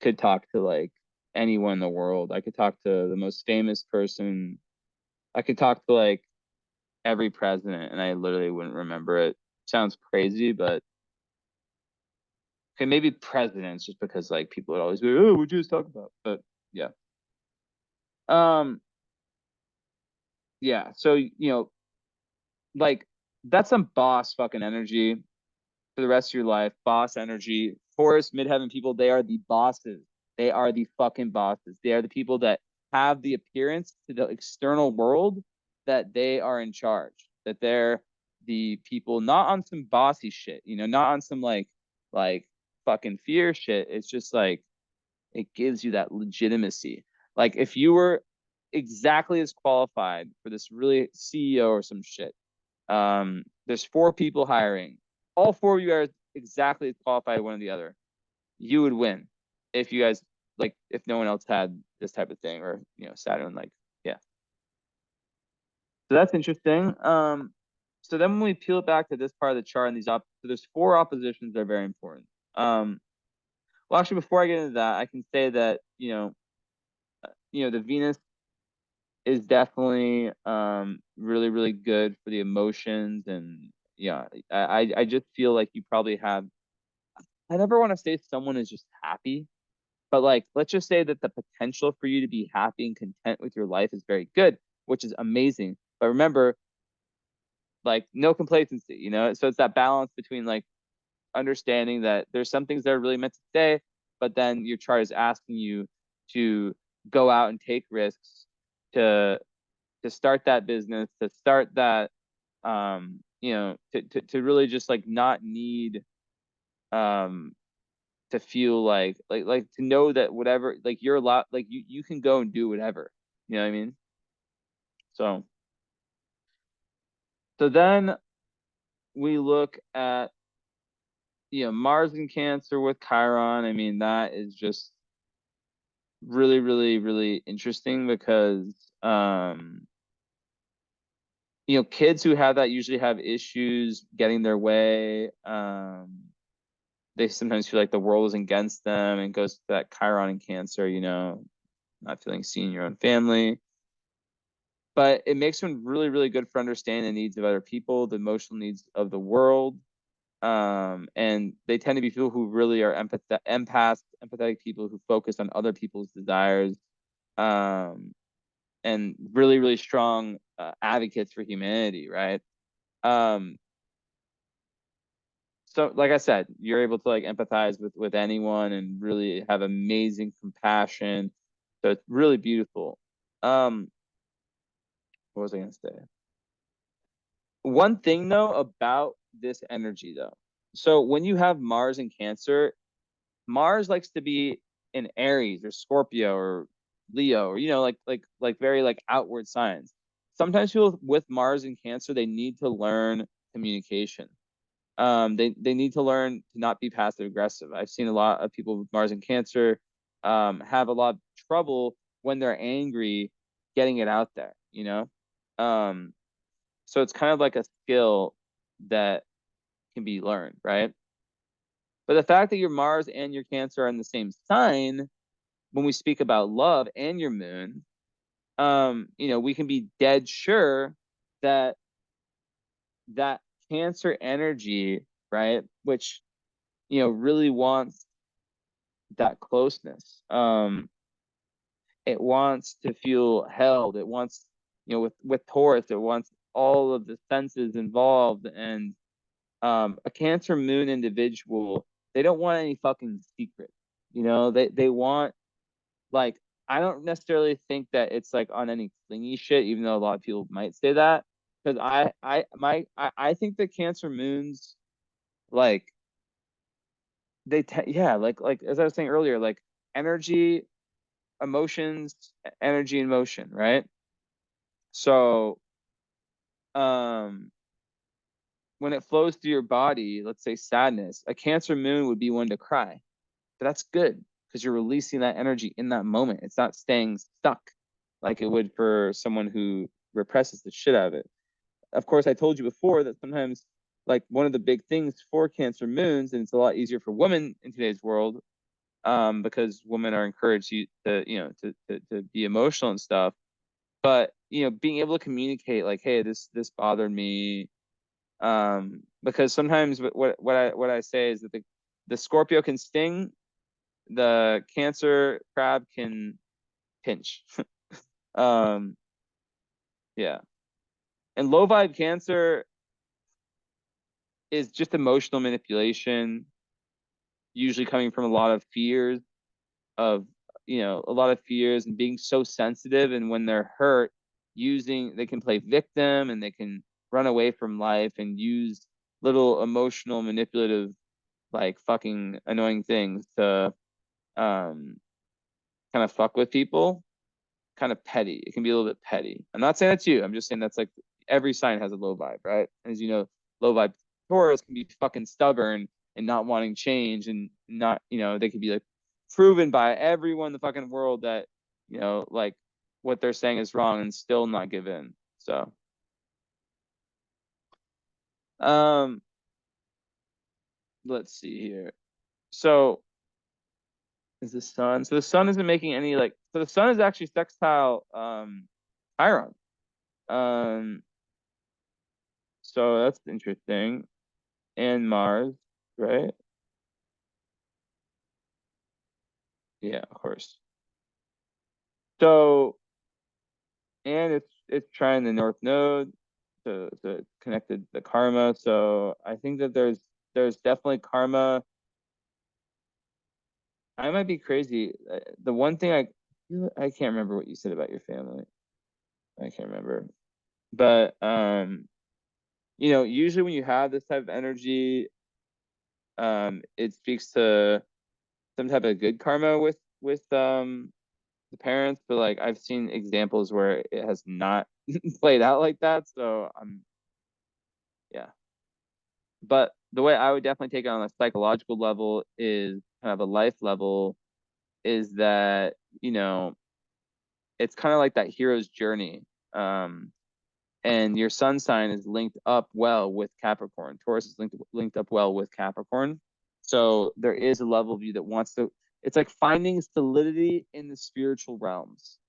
could talk to like anyone in the world. I could talk to the most famous person. I could talk to like every president and I literally wouldn't remember it. Sounds crazy, but okay, maybe presidents just because like people would always be, oh, what'd you just talk about? But yeah. Um, yeah. So, like that's some boss fucking energy for the rest of your life. Boss energy. Taurus, midheaven people, they are the bosses. They are the fucking bosses. They are the people that have the appearance to the external world that they are in charge, that they're the people not on some bossy shit, not on some like fucking fear shit. It's just like it gives you that legitimacy. Like if you were exactly as qualified for this really CEO or some shit, there's 4 people hiring. All 4 of you are exactly as qualified one or the other. You would win if you guys if no one else had this type of thing or Saturn yeah. So that's interesting. So then when we peel it back to this part of the chart and so there's 4 oppositions that are very important. Well, actually, before I get into that, I can say that the Venus is definitely really good for the emotions. And yeah, I just feel like you probably have, I never want to say someone is just happy, but like let's just say that the potential for you to be happy and content with your life is very good, which is amazing. But remember, like, no complacency, so it's that balance between like understanding that there's some things that are really meant to stay, but then your chart is asking you to go out and take risks, to start that business, to start that, to really just like not need to feel like to know that whatever, like you're a lot, like you can go and do whatever, you know what I mean? So then we look at Mars in Cancer with Chiron. I mean, that is just really interesting because kids who have that usually have issues getting their way. They sometimes feel like the world is against them, and goes to that Chiron in Cancer, not feeling seen in your own family. But it makes them really good for understanding the needs of other people, the emotional needs of the world. And they tend to be people who really are empaths, empathetic people who focus on other people's desires, and really strong advocates for humanity, right? So like I said, you're able to like empathize with anyone and really have amazing compassion. So it's really beautiful. What was I gonna say? One thing though about this energy though, So when you have Mars in Cancer, Mars likes to be in Aries or Scorpio or Leo, or like very like outward signs. Sometimes people with Mars in Cancer, they need to learn communication. They need to learn to not be passive aggressive. I've seen a lot of people with Mars and Cancer have a lot of trouble when they're angry getting it out there, you know? Um, so it's kind of like a skill that can be learned, right? But the fact that your Mars and your Cancer are in the same sign, when we speak about love and your moon, we can be dead sure that that Cancer energy, right, which really wants that closeness. It wants to feel held. It wants, with Taurus, it wants all of the senses involved. And a Cancer moon individual, they don't want any fucking secret. They want, like, I don't necessarily think that it's like on any clingy shit, even though a lot of people might say that. Because I think that Cancer moons, like, yeah, like as I was saying earlier, like energy, emotions, energy and motion, right? So um when it flows through your body, let's say sadness, a Cancer moon would be one to cry. But that's good because you're releasing that energy in that moment. It's not staying stuck like it would for someone who represses the shit out of it. Of course, I told you before that sometimes, like, one of the big things for Cancer moons, and it's a lot easier for women in today's world, because women are encouraged to be emotional and stuff. But being able to communicate, like, hey, this bothered me, because sometimes what I say is that the Scorpio can sting, the Cancer crab can pinch. um yeah, and low vibe Cancer is just emotional manipulation, usually coming from a lot of fears of a lot of fears and being so sensitive, and when they're hurt, they can play victim, and they can run away from life and use little emotional manipulative, like, fucking annoying things to um kind of fuck with people. Kind of petty. It can be a little bit petty. I'm not saying that's you. I'm just saying that's like every sign has a low vibe, right? As you know, low vibe Taurus can be fucking stubborn and not wanting change, and not, they could be like proven by everyone in the fucking world that, like, what they're saying is wrong and still not give in. So, um, let's see here. So is the sun? So the sun isn't making any, like, so the sun is actually sextile Chiron. Um, so that's interesting. And Mars, right? Yeah, of course. So, and it's trying the North Node to connected the karma. So I think that there's definitely karma. I might be crazy. The one thing I can't remember what you said about your family. I can't remember. But usually when you have this type of energy, it speaks to some type of good karma with the parents, but like I've seen examples where it has not played out like that. So yeah. But the way I would definitely take it on a psychological level is kind of a life level, is that, it's kind of like that hero's journey. Um, and your sun sign is linked up well with Capricorn. Taurus is linked up well with Capricorn. So there is a level of you that wants to, it's like finding solidity in the spiritual realms,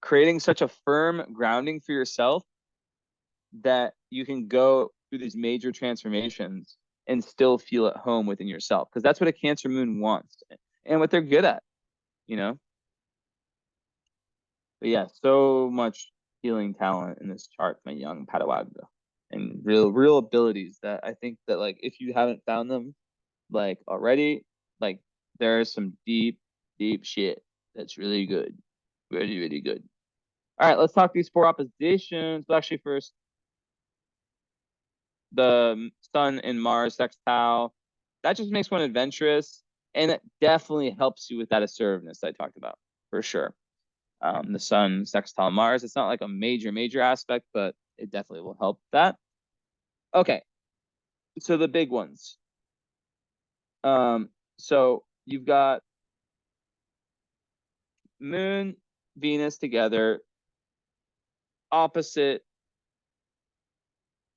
creating such a firm grounding for yourself that you can go through these major transformations and still feel at home within yourself, because that's what a Cancer moon wants and what they're good at, you know. But yeah, so much healing talent in this chart, my young Padawaga, and real abilities that I think that, like, if you haven't found them, like, already, like, there's some deep shit that's really good, really good. All right, let's talk these four oppositions. Well, actually, first, the Sun and Mars sextile, that just makes one adventurous, and it definitely helps you with that assertiveness I talked about, for sure. The Sun sextile Mars, it's not like a major aspect, but it definitely will help that. Okay, so the big ones. So you've got Moon, Venus together, opposite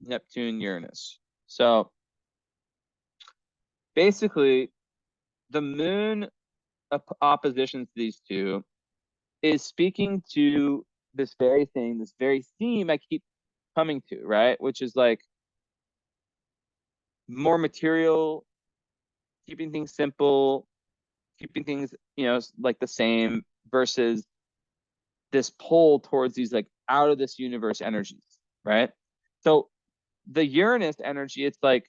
Neptune, Uranus. So basically, the Moon opposition to these two is speaking to this very thing, this very theme I keep coming to, right? Which is like more material, keeping things simple, keeping things, like the same, versus this pull towards these like out of this universe energies, right? So the Uranus energy, it's like,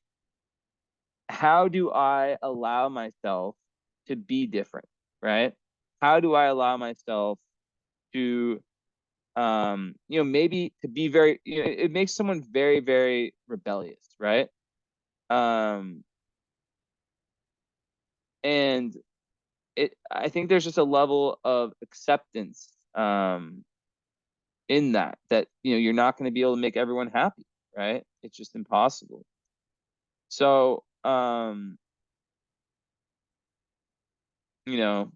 how do I allow myself to be different, right? How do I allow myself to maybe to be very, it makes someone very rebellious, right? um and I think there's just a level of acceptance in that you're not going to be able to make everyone happy, right? It's just impossible. So you know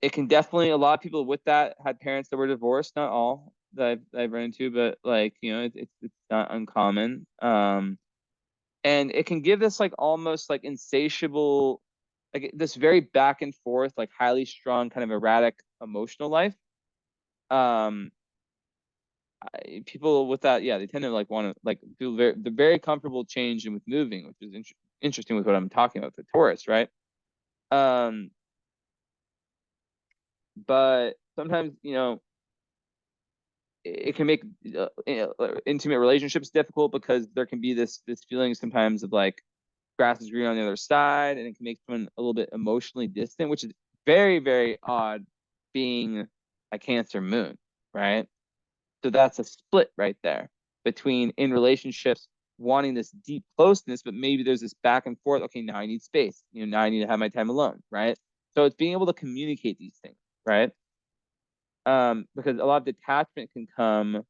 it can definitely, a lot of people with that had parents that were divorced, not all that I've run into, but like, it's not uncommon. And it can give this like almost like insatiable, like this very back and forth, like highly strung, kind of erratic emotional life. um People with that, yeah, they tend to like want to like feel they're very comfortable changing with moving, which is interesting with what I'm talking about, the Taurus, right? um but sometimes, it can make intimate relationships difficult, because there can be this feeling sometimes of like grass is green on the other side, and it can make someone a little bit emotionally distant, which is very odd, being a Cancer moon, right? So that's a split right there between, in relationships, wanting this deep closeness, but maybe there's this back and forth. Okay, now I need space. Now I need to have my time alone, right? So it's being able to communicate these things, right? Because a lot of detachment can come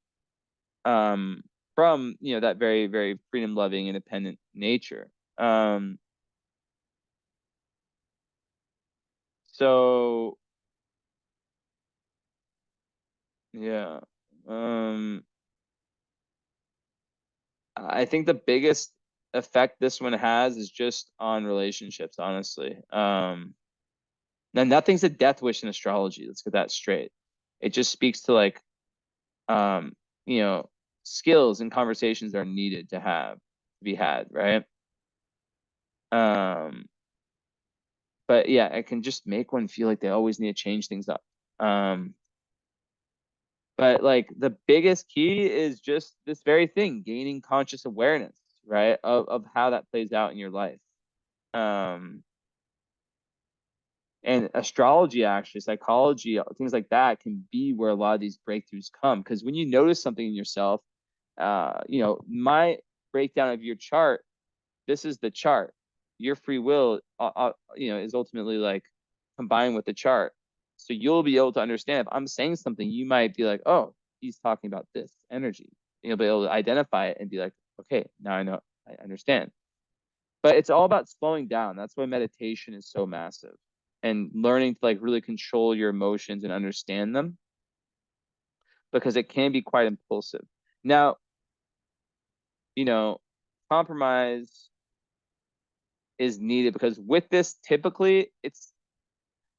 from, that very freedom loving, independent nature. Um, so yeah, I think the biggest effect this one has is just on relationships, honestly. Now nothing's a death wish in astrology. Let's get that straight. It just speaks to like, um, you know, skills and conversations that are needed to be had, right? Um, but yeah, it can just make one feel like they always need to change things up. Um, but like the biggest key is just this very thing, gaining conscious awareness, right? Of how that plays out in your life. Um, and astrology, actually, psychology, things like that can be where a lot of these breakthroughs come. Because when you notice something in yourself, my breakdown of your chart, this is the chart. Your free will, is ultimately like combined with the chart. So you'll be able to understand, if I'm saying something, you might be like, oh, he's talking about this energy. And you'll be able to identify it and be like, okay, now I know, I understand. But it's all about slowing down. That's why meditation is so massive, and learning to like really control your emotions and understand them, because it can be quite impulsive. Now, you know, compromise is needed, because with this, typically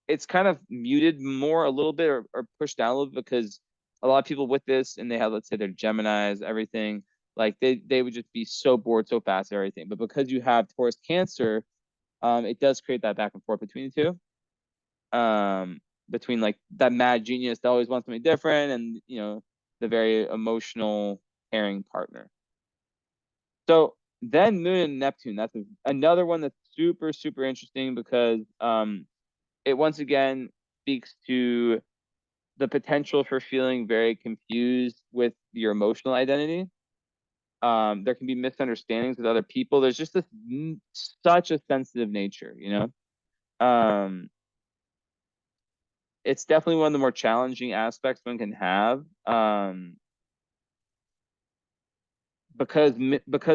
it's kind of muted more a little bit, or pushed down a little bit, because a lot of people with this, and they have, let's say, their Geminis, everything, like they would just be so bored so fast at everything. But because you have Taurus Cancer, it does create that back and forth between the two. Between like that mad genius that always wants something different, and the very emotional, caring partner. So then Moon and Neptune, that's another one that's super interesting, because it once again speaks to the potential for feeling very confused with your emotional identity. There can be misunderstandings with other people. There's just this such a sensitive nature, it's definitely one of the more challenging aspects one can have, because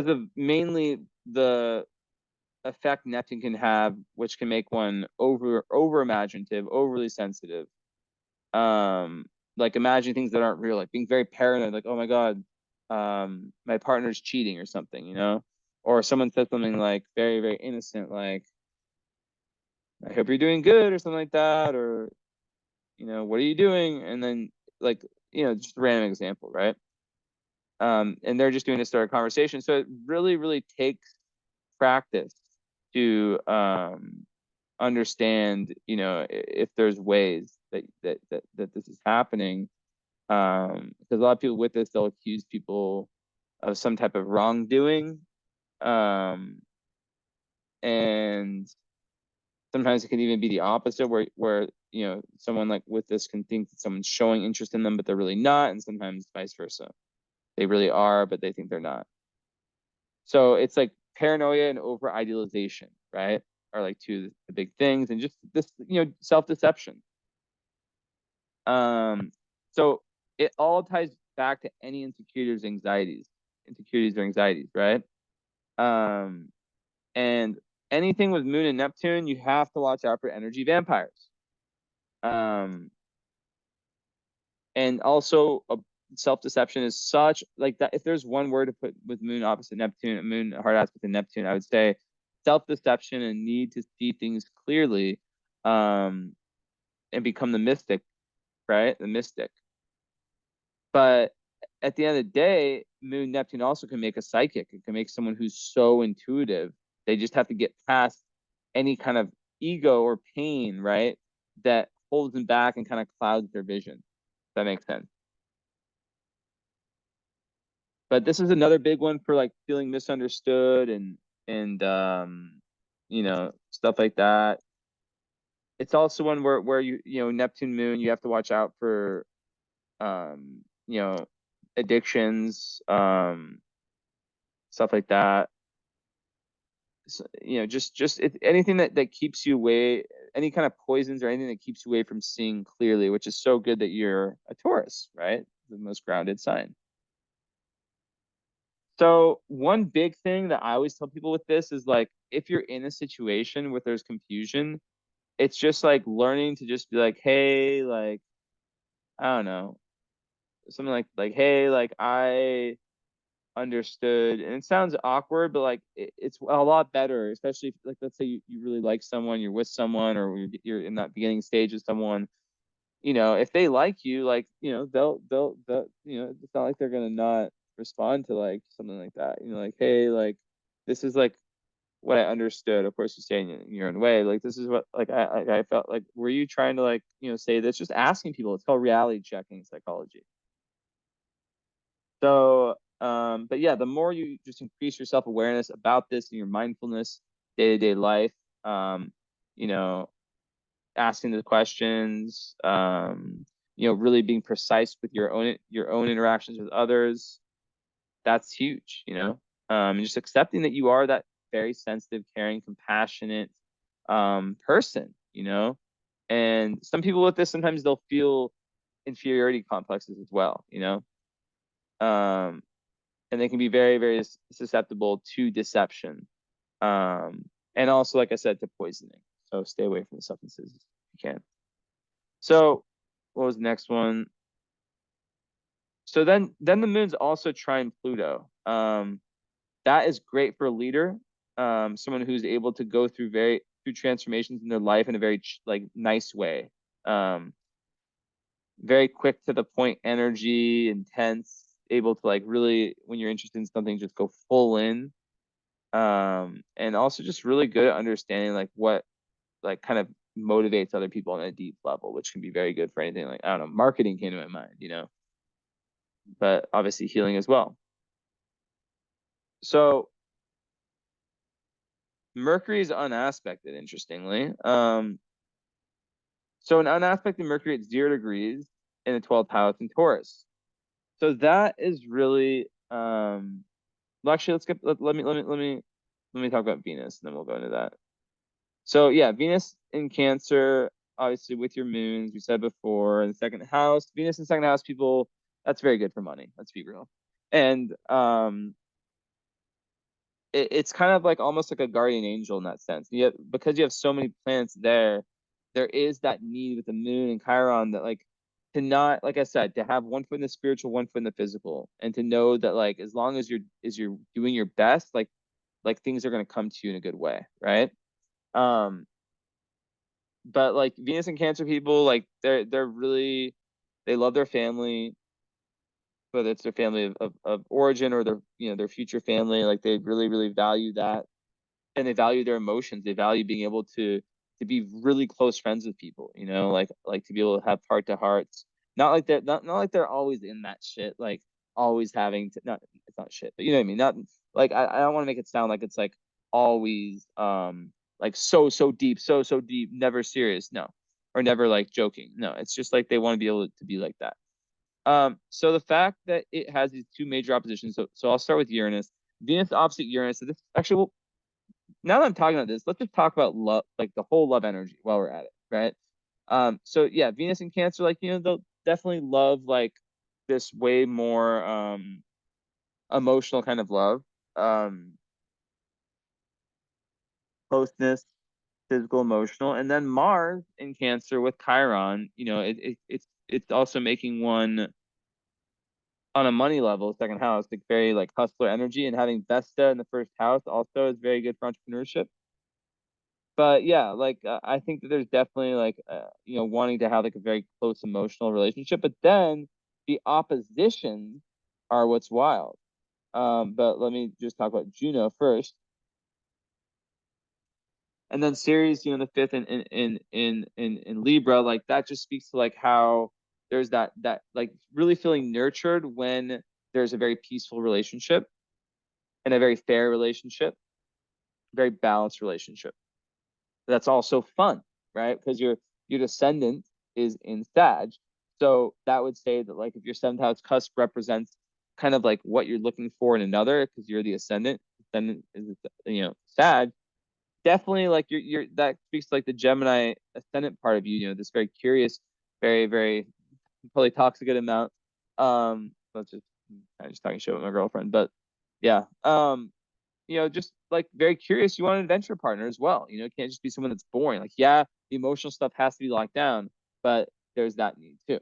of mainly the effect Neptune can have, which can make one over imaginative, overly sensitive. Like imagining things that aren't real, like being very paranoid, like, oh my God, my partner's cheating or something, or someone said something like very, very innocent, like, I hope you're doing good or something like that, or, what are you doing? And then like, just a random example, right? And they're just doing to start a conversation. So it really, really takes practice to understand, if there's ways that this is happening. Because a lot of people with this, they'll accuse people of some type of wrongdoing. And sometimes it can even be the opposite, where someone like with this can think that someone's showing interest in them, but they're really not, and sometimes vice versa. They really are, but they think they're not. So it's like paranoia and over idealization, right? Are like two of the big things, and just this, self-deception. So it all ties back to any insecurities or anxieties, right? And anything with Moon and Neptune, you have to watch out for energy vampires. And also self-deception is such like that. If there's one word to put with Moon opposite Neptune, Moon hard aspect to Neptune, I would say self-deception and need to see things clearly, and become the mystic, right? The mystic. But at the end of the day, Moon Neptune also can make a psychic. It can make someone who's so intuitive. They just have to get past any kind of ego or pain, right? That holds them back and kind of clouds their vision. If that makes sense. But this is another big one for like feeling misunderstood and stuff like that. It's also one where Neptune Moon, you have to watch out for um you know addictions, stuff like that. So, just anything that keeps you away, any kind of poisons or anything that keeps you away from seeing clearly, which is so good that you're a Taurus, right? The most grounded sign. So one big thing that I always tell people with this is like, if you're in a situation where there's confusion, it's just like learning to just be like, hey, like, I don't know, something like, hey, like I understood. And it sounds awkward, but like it's a lot better, especially if, like, let's say you really like someone, you're with someone, or you're in that beginning stage with someone. If they like you, like, they'll it's not like they're gonna not respond to like something like that. Like, hey, like this is like what I understood. Of course, you're saying it in your own way. Like, this is what like I felt like. Were you trying to like say this? Just asking people. It's called reality checking psychology. So, but yeah, the more you just increase your self awareness about this and your mindfulness day to day life, you know, asking the questions, really being precise with your own interactions with others, that's huge. And just accepting that you are that very sensitive, caring, compassionate person. And some people with this, sometimes they'll feel inferiority complexes as well. Um, and they can be very, very susceptible to deception. And also, like I said, to poisoning. So stay away from the substances if you can. So what was the next one? So then the moon's also trine Pluto. That is great for a leader, someone who's able to go through transformations in their life in a very like nice way. Um, very quick to the point energy, intense, able to like really, when you're interested in something, just go full in. And also just really good at understanding like what like kind of motivates other people on a deep level, which can be very good for anything like, I don't know, marketing came to my mind, but obviously healing as well. So Mercury is unaspected, interestingly. So an unaspected Mercury at 0 degrees in the 12th house in Taurus. So that is really Well, actually, let me talk about Venus, and then we'll go into that. So yeah, Venus in Cancer, obviously with your moons, we said before, in the second house, Venus in second house, people, that's very good for money. Let's be real. And it's kind of like almost like a guardian angel in that sense. Yet because you have so many planets there, there is that need with the moon and Chiron that like to not, like I said, to have one foot in the spiritual, one foot in the physical, and to know that like as long as you're doing your best, like things are gonna come to you in a good way, right? Um, but like Venus and Cancer people, like they're really they love their family, whether it's their family of origin or their their future family. Like they really really value that, and they value their emotions. They value being able to be really close friends with people. Like to be able to have heart to hearts. Not like they're always in that shit. Like always having to not it's not shit, but you know what I mean. Not like I don't want to make it sound like it's like always like so deep, so deep, never serious. No, or never like joking. No, it's just like they want to be able to be like that. So the fact that it has these two major oppositions. So I'll start with Uranus. Venus opposite Uranus. So this actually, well, now that I'm talking about this, let's just talk about love, like the whole love energy while we're at it, right? So yeah, Venus and Cancer, like they'll definitely love like this way more emotional kind of love, um, closeness, physical, emotional, and then Mars in Cancer with Chiron, it's also making one on a money level, second house, like very like hustler energy, and having Vesta in the first house also is very good for entrepreneurship. But yeah, like I think that there's definitely like wanting to have like a very close emotional relationship, but then the oppositions are what's wild. But let me just talk about Juno first, and then Ceres, the fifth in Libra, like that just speaks to like how there's that like really feeling nurtured when there's a very peaceful relationship and a very fair relationship, very balanced relationship. That's also fun, right? Because your descendant is in Sag. So that would say that like if your seventh house cusp represents kind of like what you're looking for in another, because you're the ascendant is Sag. Definitely like you're that speaks to like the Gemini ascendant part of you, this very curious, very, very probably talks a good amount. That's just I'm just talking shit with my girlfriend, but yeah. Just like very curious. You want an adventure partner as well. It can't just be someone that's boring. Like, yeah, the emotional stuff has to be locked down, but there's that need too.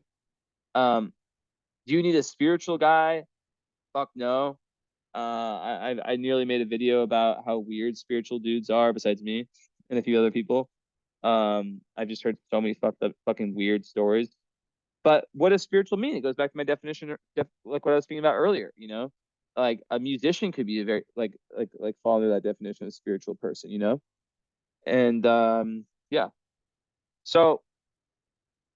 Do you need a spiritual guy? Fuck no. I nearly made a video about how weird spiritual dudes are besides me and a few other people. I've just heard so many fucked up fucking weird stories. But what does spiritual mean? It goes back to my definition, like what I was speaking about earlier. Like a musician could be a very like fall under that definition of spiritual person. And yeah. So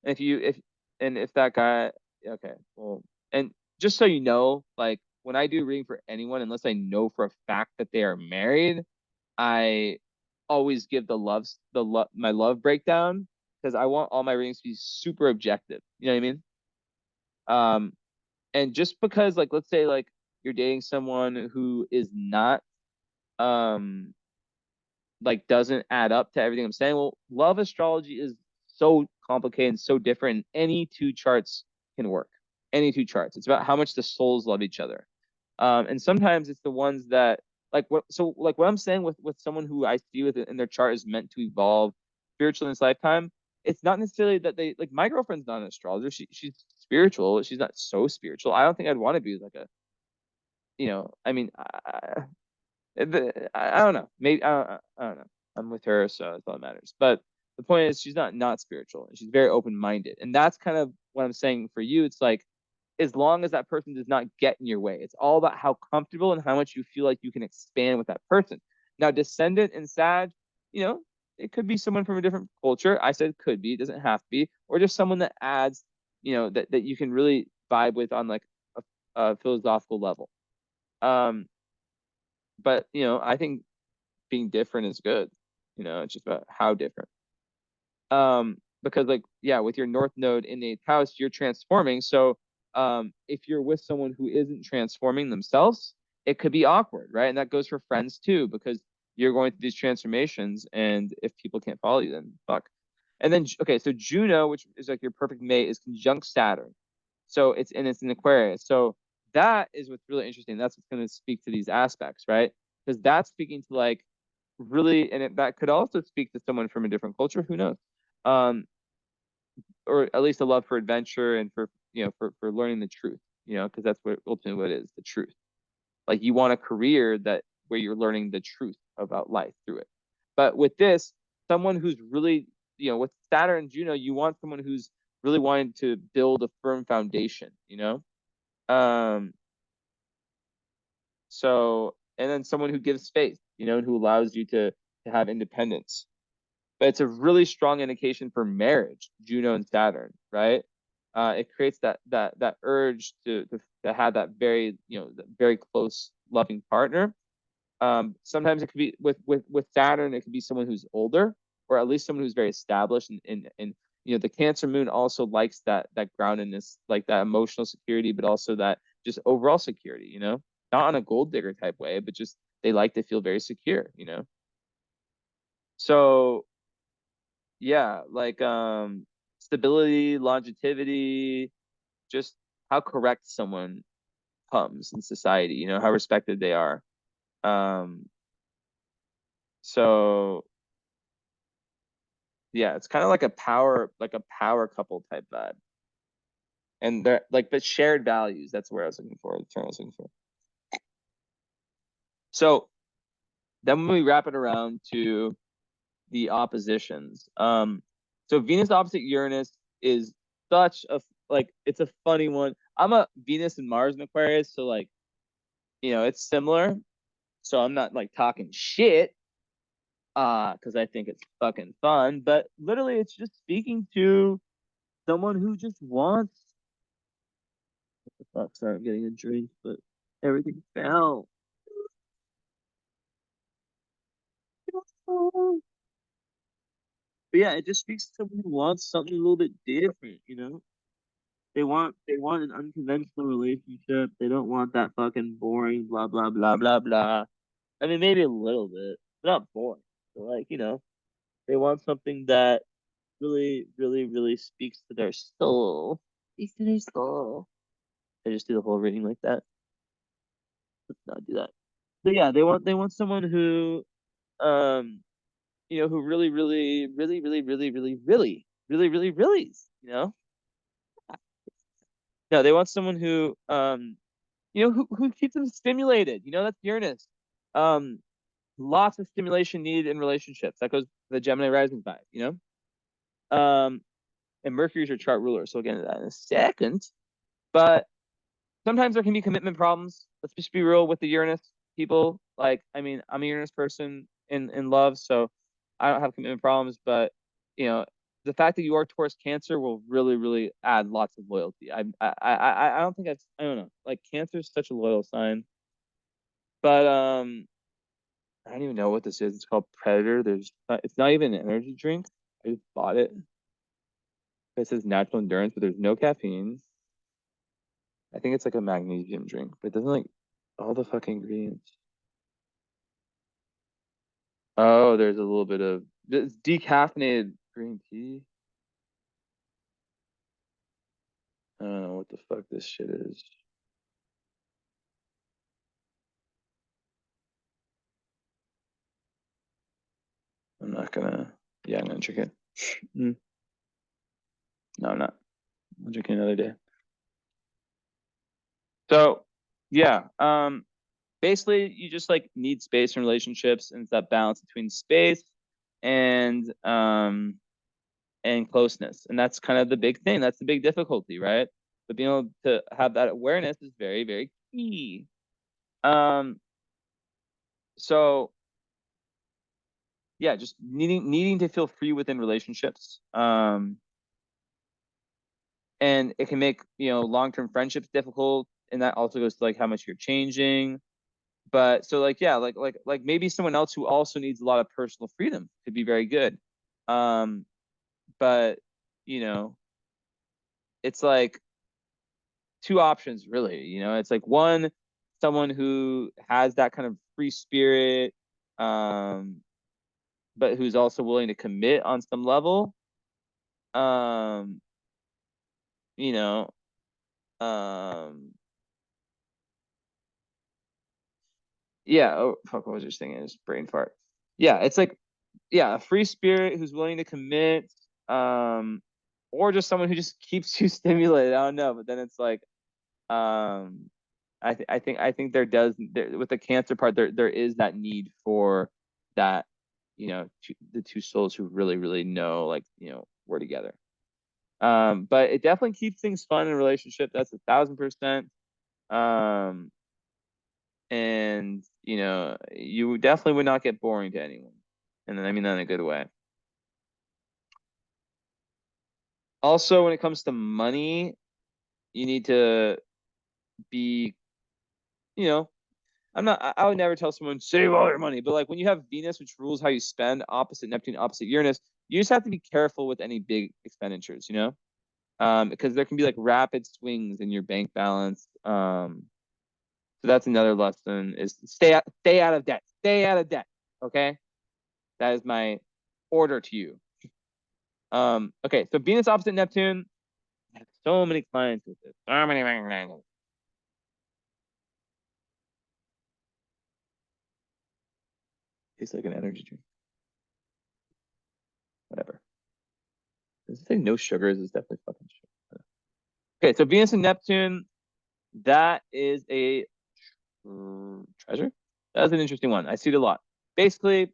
if that guy, okay, well, and just so you know, like when I do reading for anyone, unless I know for a fact that they are married, I always give my love breakdown because I want all my readings to be super objective. You know what I mean? Um, and just because like let's say like you're dating someone who is not um like doesn't add up to everything I'm saying, well, love astrology is so complicated and so different. Any two charts can work. Any two charts. It's about how much the souls love each other. And sometimes it's the ones that like what I'm saying with someone who I see with it in their chart is meant to evolve spiritually in this lifetime. It's not necessarily that they like my girlfriend's not an astrologer. She's spiritual. She's not so spiritual. I don't think I'd want to be like a, I mean, I don't know. Maybe I don't know. I'm with her, so that's all that matters. But the point is, she's not spiritual, and she's very open minded, and that's kind of what I'm saying for you. It's like as long as that person does not get in your way, it's all about how comfortable and how much you feel like you can expand with that person. Now, descendant and Sag, it could be someone from a different culture. I said could be, it doesn't have to be, or just someone that adds, that you can really vibe with on like a philosophical level. Um, but I think being different is good. It's just about how different. Because like yeah, with your North Node in the eighth house, you're transforming. So if you're with someone who isn't transforming themselves, it could be awkward, right? And that goes for friends too, because you're going through these transformations, and if people can't follow you, then fuck. And then okay, so Juno, which is like your perfect mate, is conjunct Saturn. So it's in Aquarius. So that is what's really interesting. That's what's going to speak to these aspects, right? Because that's speaking to like really, and that could also speak to someone from a different culture. Who knows? Um, or at least a love for adventure and for for learning the truth. Because that's what ultimately what it is, the truth. Like you want a career that where you're learning the truth about life through it. But with this, someone who's really, with Saturn and Juno, you want someone who's really wanting to build a firm foundation, Um, so and then someone who gives space, and who allows you to have independence. But it's a really strong indication for marriage, Juno and Saturn, right? It creates that urge to have that very, very close loving partner. Sometimes it could be with Saturn, it could be someone who's older, or at least someone who's very established. And the Cancer moon also likes that groundedness, like that emotional security, but also that just overall security. Not on a gold digger type way, but just they like to feel very secure. So yeah, like stability, longevity, just how correct someone comes in society. How respected they are. Um, so yeah, it's kind of like a power couple type vibe. And they're like, but shared values. That's where I was looking for. The term I was looking for. So then when we wrap it around to the oppositions, so Venus opposite Uranus is such a like it's a funny one. I'm a Venus and Mars in Aquarius, so like, it's similar. So I'm not like talking shit, because I think it's fucking fun. But literally, it's just speaking to someone who just wants. Oh, sorry, I'm getting a drink, but everything fell. But yeah, it just speaks to someone who wants something a little bit different. They want an unconventional relationship. They don't want that fucking boring blah blah blah blah blah. I mean, maybe a little bit, but not boring. But like, they want something that really, really, really speaks to their soul. Speaks to their soul. I just do the whole reading like that. Let's not do that. But yeah, they want someone who um who really, really, really, really, really, really, really, really, really, really, no, they want someone who who keeps them stimulated. That's Uranus. Um, Lots of stimulation needed in relationships. That goes to the Gemini rising vibe. And Mercury's your chart ruler, so we'll get into that in a second. But sometimes there can be commitment problems. Let's just be real with the Uranus people. Like, I mean, I'm a Uranus person in love, so I don't have commitment problems. But you know, the fact that you are Taurus Cancer will really, really add lots of loyalty. I don't think I don't know. Like Cancer is such a loyal sign, but I don't even know what this is. It's called Predator. It's not even an energy drink. I just bought it. It says natural endurance, but there's no caffeine. I think it's like a magnesium drink, but it doesn't like all the fucking ingredients. Oh, there's a little bit of this decaffeinated green tea. I don't know what the fuck this shit is. I'm not gonna. Yeah, I'm gonna drink it. Mm. No, I'm not. I'll drink it another day. So, yeah. Basically, you just like need space in relationships, and it's that balance between space and closeness, and that's kind of the big thing. That's the big difficulty, right? But being able to have that awareness is very, very key. Um, so yeah, just needing to feel free within relationships. And it can make long-term friendships difficult, and that also goes to like how much you're changing. But so like yeah, like maybe someone else who also needs a lot of personal freedom could be very good. Um, but you know, it's like two options really. It's like one, someone who has that kind of free spirit, um, but who's also willing to commit on some level. Um, you know, um, yeah. Oh, fuck, what was this thing? Is brain fart. Yeah, it's like, yeah, a free spirit who's willing to commit, or just someone who just keeps you stimulated. I don't know, but then it's like, um, I think with the Cancer part, there is that need for that, the two souls who really know, like, we're together. But it definitely keeps things fun in a relationship. That's 1,000%. Um, and you definitely would not get boring to anyone, and I mean that in a good way. Also, when it comes to money, you need to be, you know, I would never tell someone save all your money, but like when you have Venus, which rules how you spend, opposite Neptune, opposite Uranus, you just have to be careful with any big expenditures, because there can be like rapid swings in your bank balance. So that's another lesson: is stay out of debt, stay out of debt. Okay, that is my order to you. Okay, so Venus opposite Neptune. I have so many clients with this. So many clients. Tastes like an energy drink. Whatever. Does it say no sugars? It's definitely fucking sugar. Okay, so Venus and Neptune, that is a treasure. That's an interesting one. I see it a lot. Basically,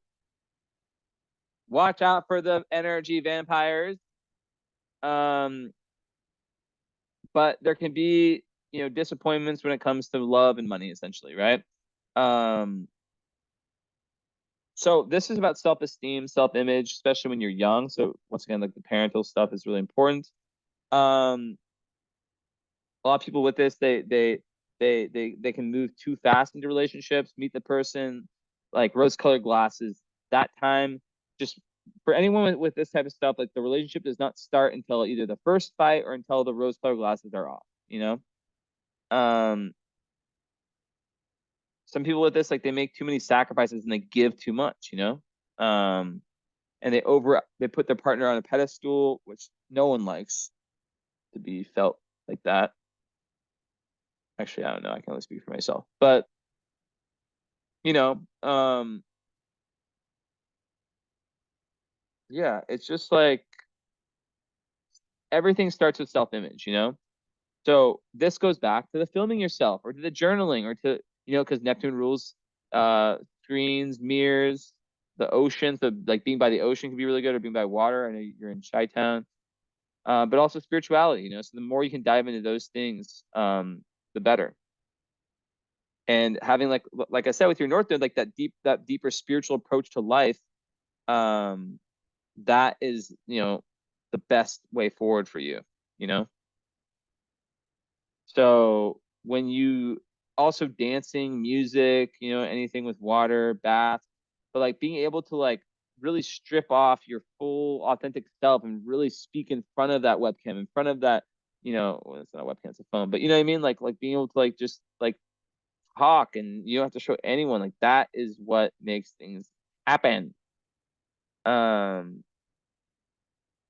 watch out for the energy vampires. Um, but there can be, disappointments when it comes to love and money, essentially, right? Um, so this is about self-esteem, self-image, especially when you're young. So once again, like the parental stuff is really important. Um, a lot of people with this, they can move too fast into relationships, meet the person, like rose-colored glasses. That time, just for anyone with this type of stuff, like the relationship does not start until either the first fight or until the rose-colored glasses are off. Um, some people with this, like they make too many sacrifices and they give too much. Um, and they put their partner on a pedestal, which no one likes to be felt like that. Actually, I don't know. I can only speak for myself, but you know, um, yeah, it's just like everything starts with self-image. So this goes back to the filming yourself or to the journaling or to, because Neptune rules screens, mirrors, the ocean. So like being by the ocean can be really good, or being by water. I know you're in Chi-Town. But also spirituality. So the more you can dive into those things, the better. And having like I said with your North Node, like that deeper spiritual approach to life, um, that is, the best way forward for you, you know? So when you also dancing, music, anything with water, bath, but like being able to like really strip off your full authentic self and really speak in front of that webcam, in front of that, well, it's not a webcam, it's a phone, but you know what I mean? Like being able to like just like talk and you don't have to show anyone, like that is what makes things happen. Um,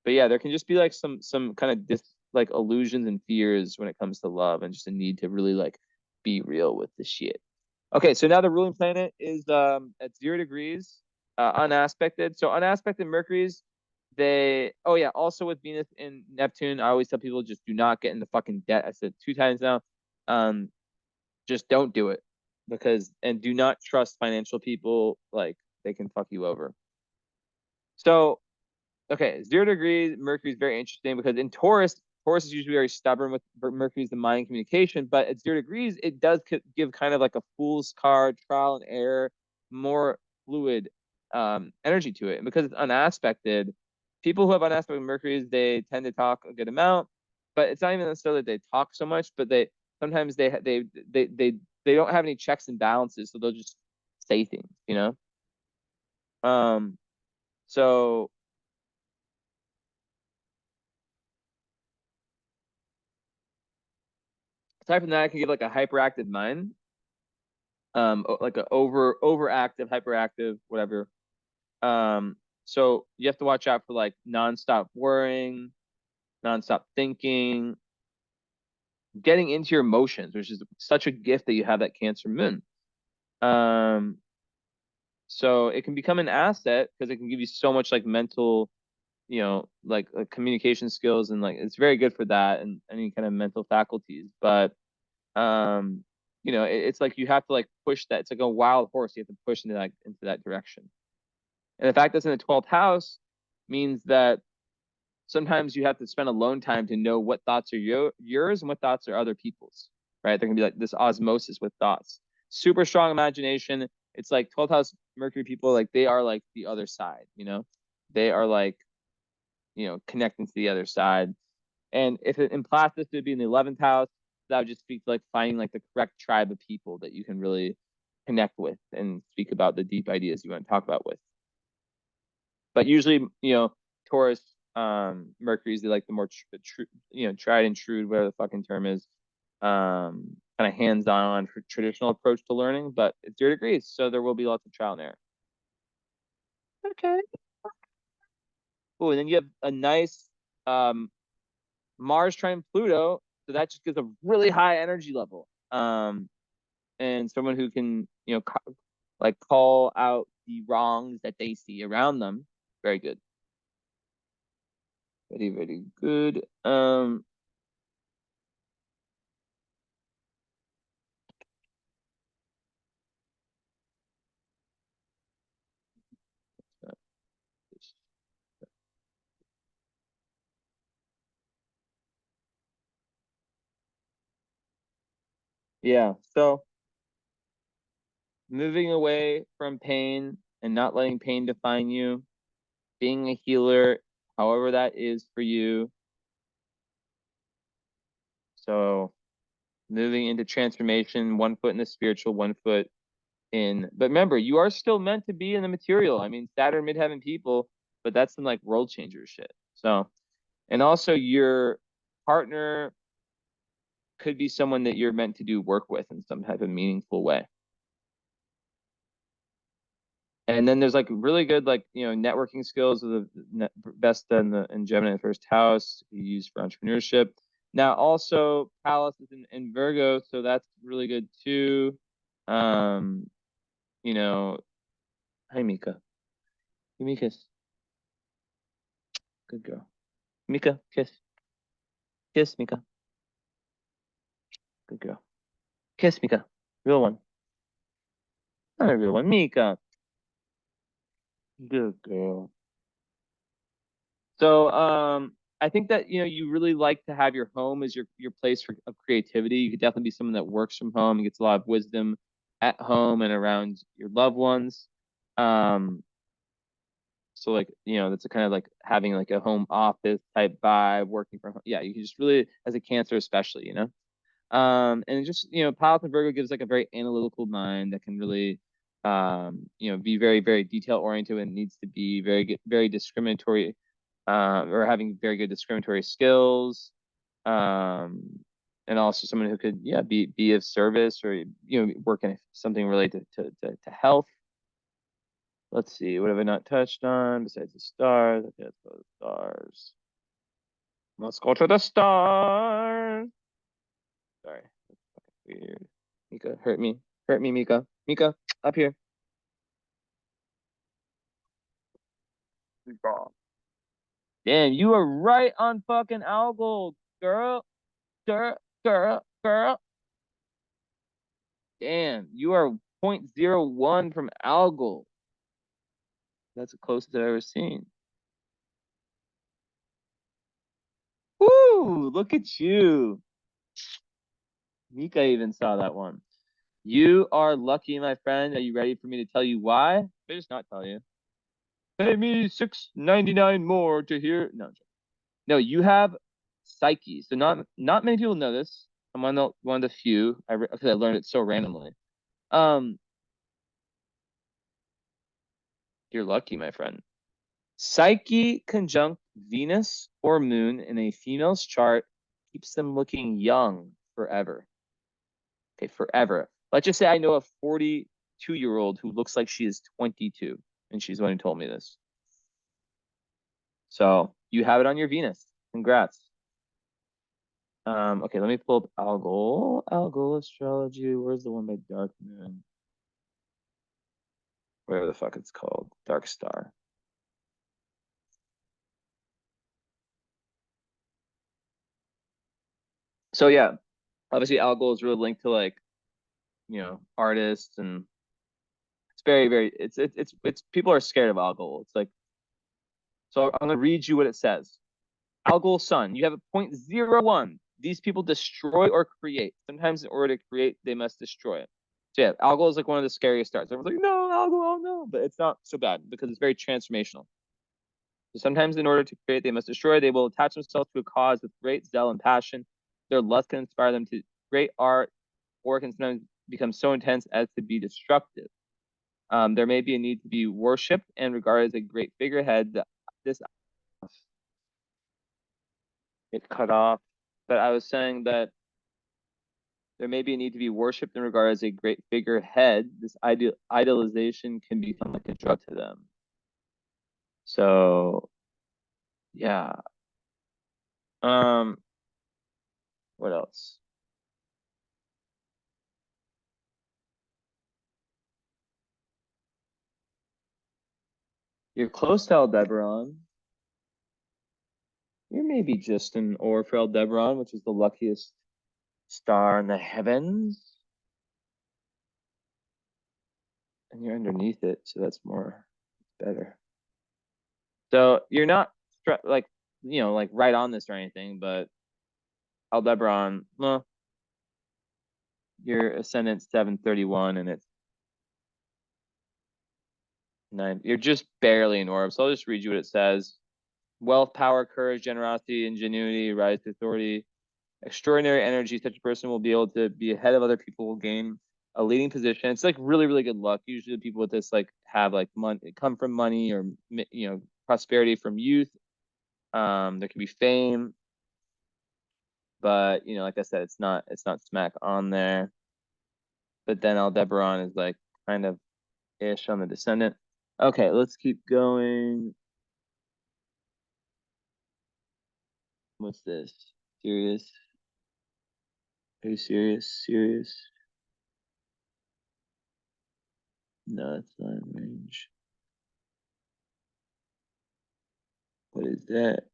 but yeah, there can just be like some kind of like illusions and fears when it comes to love, and just a need to really like be real with the shit. Okay, so now the ruling planet is at 0 degrees, unaspected. So unaspected Mercury's, oh yeah, also with Venus and Neptune, I always tell people just do not get into fucking debt. I said 2 times now. Um, just don't do it, and do not trust financial people, like they can fuck you over. So okay, 0 degrees, Mercury is very interesting because in Taurus is usually very stubborn with Mercury's the mind and communication, but at 0 degrees, it does give kind of like a fool's card, trial and error, more fluid energy to it. And because it's unaspected, people who have unaspected Mercury's, they tend to talk a good amount, but it's not even necessarily that they talk so much, but they sometimes they don't have any checks and balances, so they'll just say things. Um, so aside from that, I can give like a hyperactive mind. like a overactive, hyperactive, whatever. So you have to watch out for like nonstop worrying, nonstop thinking, getting into your emotions, which is such a gift that you have that Cancer moon. Um, so it can become an asset because it can give you so much like mental, like communication skills, and like it's very good for that and any kind of mental faculties. But um, it's like you have to like push that. It's like a wild horse. You have to push into that direction. And the fact that it's in the 12th house means that sometimes you have to spend alone time to know what thoughts are yours and what thoughts are other people's, right? There can be like this osmosis with thoughts. Super strong imagination. It's like 12th house Mercury people, like they are like the other side, They are like, connecting to the other side. And if it in Placidus would be in the 11th house, that would just speak to like finding like the correct tribe of people that you can really connect with and speak about the deep ideas you want to talk about with. But usually, Taurus, Mercury's like the more tried and true, whatever the fucking term is, kind of hands-on traditional approach to learning. But it's 0 degrees, so there will be lots of trial and error. Okay. Oh, and then you have a nice Mars trine Pluto, so that just gives a really high energy level. And someone who can, like call out the wrongs that they see around them. Very good. Very, very good. Yeah. So moving away from pain and not letting pain define you, being a healer, however that is for you. So moving into transformation, 1 foot in the spiritual, 1 foot in. But remember, you are still meant to be in the material. I mean, Saturn, midheaven people, but that's some like world changer shit. So, and also your partner could be someone that you're meant to do work with in some type of meaningful way. And then there's like really good like networking skills of the best in Gemini first house you use for entrepreneurship. Now also Pallas is in Virgo, so that's really good too. You know, hi Mika. Give me a kiss. Good girl. Mika, kiss. Kiss Mika. Good girl. Kiss Mika. Real one. Not a real one. Mika. Good girl. So I think that you really like to have your home as your place of creativity. You could definitely be someone that works from home and gets a lot of wisdom at home and around your loved ones. Um, so like that's a kind of like having like a home office type vibe, working from home. Yeah, you can just really as a Cancer especially. And just Pilot and Virgo gives like a very analytical mind that can really be very very detail oriented and needs to be very discriminatory, or having very good discriminatory skills, um, and also someone who could be of service or work in something related to health. Let's see, what have I not touched on besides the stars? Okay, let's go to the stars. Let's go to the stars. Sorry, that's fucking weird. Mika, hurt me. Hurt me, Mika. Mika, up here. Damn, you are right on fucking Algol, girl. Girl, girl, girl. Damn, you are 0.01 from Algol. That's the closest I've ever seen. Woo! Look at you. Mika even saw that one. You are lucky, my friend. Are you ready for me to tell you why? I just not tell you. Pay me $6.99 more to hear. No, you have psyche. So not many people know this. I'm one of the few. Because I learned it so randomly. Um, you're lucky, my friend. Psyche conjunct Venus or Moon in a female's chart keeps them looking young forever. Okay, forever. Let's just say I know a 42-year-old who looks like she is 22, and she's the one who told me this. So you have it on your Venus. Congrats. Okay, let me pull up Algol. Algol astrology. Where's the one by Dark Moon? Whatever the fuck it's called. Dark Star. So yeah, obviously Algol is really linked to like, artists, and it's very, very it's people are scared of Algol. It's like, so I'm gonna read you what it says. Algol Sun, you have a 0.01. These people destroy or create. Sometimes in order to create, they must destroy it. So yeah, Algol is like one of the scariest stars. Everyone's like, no, Algol, oh no, but it's not so bad because it's very transformational. So sometimes in order to create, they must destroy. They will attach themselves to a cause with great zeal and passion. Their lust can inspire them to great art, or can sometimes become so intense as to be destructive. There may be a need to be worshipped and regarded as a great figurehead. This it cut off, but I was saying that there may be a need to be worshipped and regarded as a great figurehead. This idealization can become like a drug to them. So yeah. What else? You're close to Aldebaran. You're maybe just an or for Aldebaran, which is the luckiest star in the heavens. And you're underneath it, so that's more better. So you're not like, like right on this or anything, but Aldebaran, well, your ascendant 731 and it's 9. You're just barely an orb. So I'll just read you what it says. Wealth, power, courage, generosity, ingenuity, rise to authority, extraordinary energy. Such a person will be able to be ahead of other people, will gain a leading position. It's like really, really good luck. Usually the people with this like have like money, come from money, or prosperity from youth. There can be fame, but like I said, it's not smack on there. But then Aldebaran is like kind of ish on the descendant. Okay, let's keep going. What's this? Serious? Are you serious? Serious? No, it's not in range. What is that?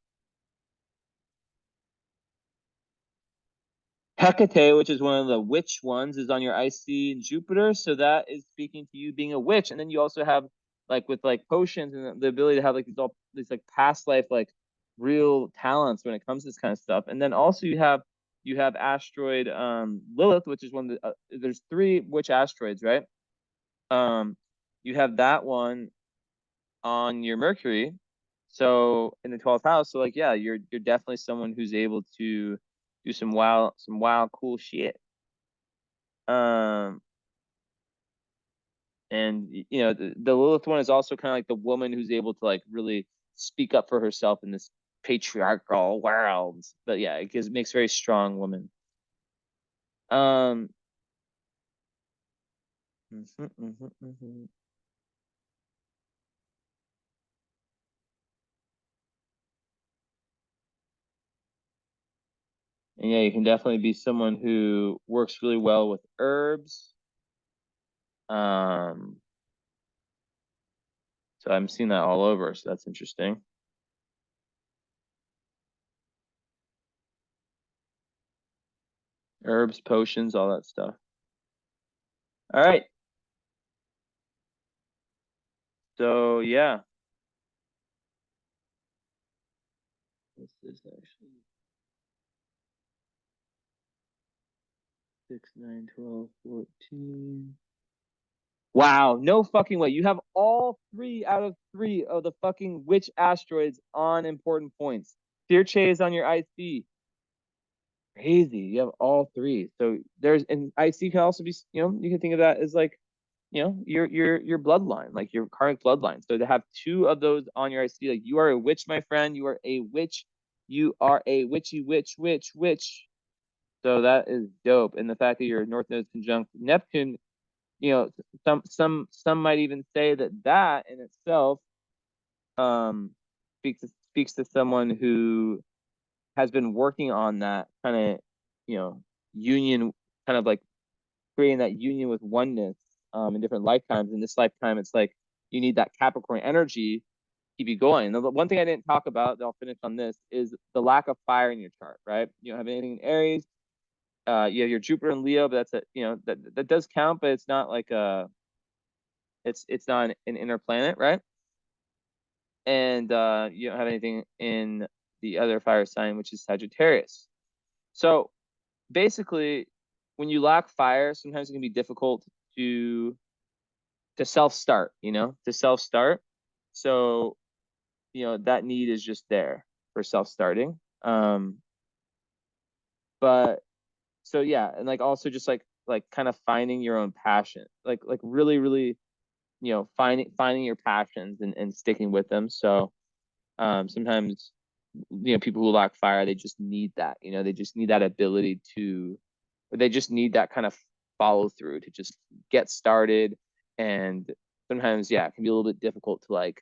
Hecate, which is one of the witch ones, is on your IC in Jupiter. So that is speaking to you being a witch. And then you also have like with like potions and the ability to have like these like past life, like real talents when it comes to this kind of stuff. And then also you have asteroid Lilith, which is one of the there's 3 witch asteroids, right? You have that one on your Mercury. So in the 12th house, so like yeah, you're definitely someone who's able to do some wild cool shit. Um and the Lilith one is also kind of like the woman who's able to like really speak up for herself in this patriarchal world. But yeah, it makes very strong woman. Um mhm, mhm, mhm. And yeah, you can definitely be someone who works really well with herbs. Um So I'm seeing that all over. So that's interesting. Herbs, potions, all that stuff. All right. So yeah. What's this actually? 6, 9, 12, 14. Wow, no fucking way. You have all 3 out of 3 of the fucking witch asteroids on important points. Searche is on your IC. Crazy. You have all 3. So and IC can also be, you can think of that as like, your bloodline, like your karmic bloodline. So to have 2 of those on your IC, like you are a witch, my friend. You are a witch. You are a witchy witch. So that is dope. And the fact that your North Node is conjunct Neptune, you know, some might even say that that in itself um speaks to someone who has been working on that kind of, you know, union, kind of like creating that union with oneness in different lifetimes. In this lifetime, it's like you need that Capricorn energy to keep you going. The one thing I didn't talk about that I'll finish on this is the lack of fire in your chart, right? You don't have anything in Aries. You have your Jupiter and Leo, but that's a, you know, that does count, but it's not like a, it's not an inner planet, right? And you don't have anything in the other fire sign, which is Sagittarius. So basically, when you lack fire, sometimes it can be difficult to self-start, you know, to self-start. So, you know, that need is just there for self-starting. But so yeah, and like also just like kind of finding your own passion, like really, really, you know, finding your passions and sticking with them. So sometimes, you know, people who lack fire, they just need that, you know, they just need that ability to, or they just need that kind of follow through to just get started. And sometimes, yeah, it can be a little bit difficult to like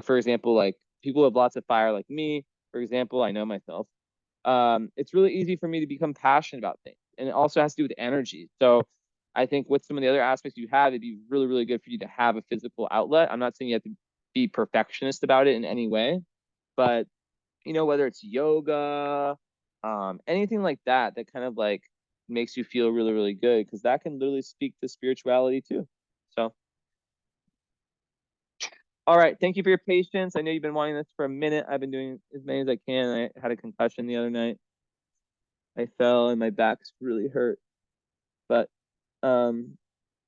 for example, like people who have lots of fire like me, for example, I know myself. It's really easy for me to become passionate about things, and it also has to do with energy. So I think with some of the other aspects you have, it'd be really, really good for you to have a physical outlet. I'm not saying you have to be perfectionist about it in any way, but you know, whether it's yoga, anything like that, that kind of like makes you feel really, really good, because that can literally speak to spirituality too. So, all right. Thank you for your patience. I know you've been wanting this for a minute. I've been doing as many as I can. I had a concussion the other night. I fell and my back's really hurt, but um,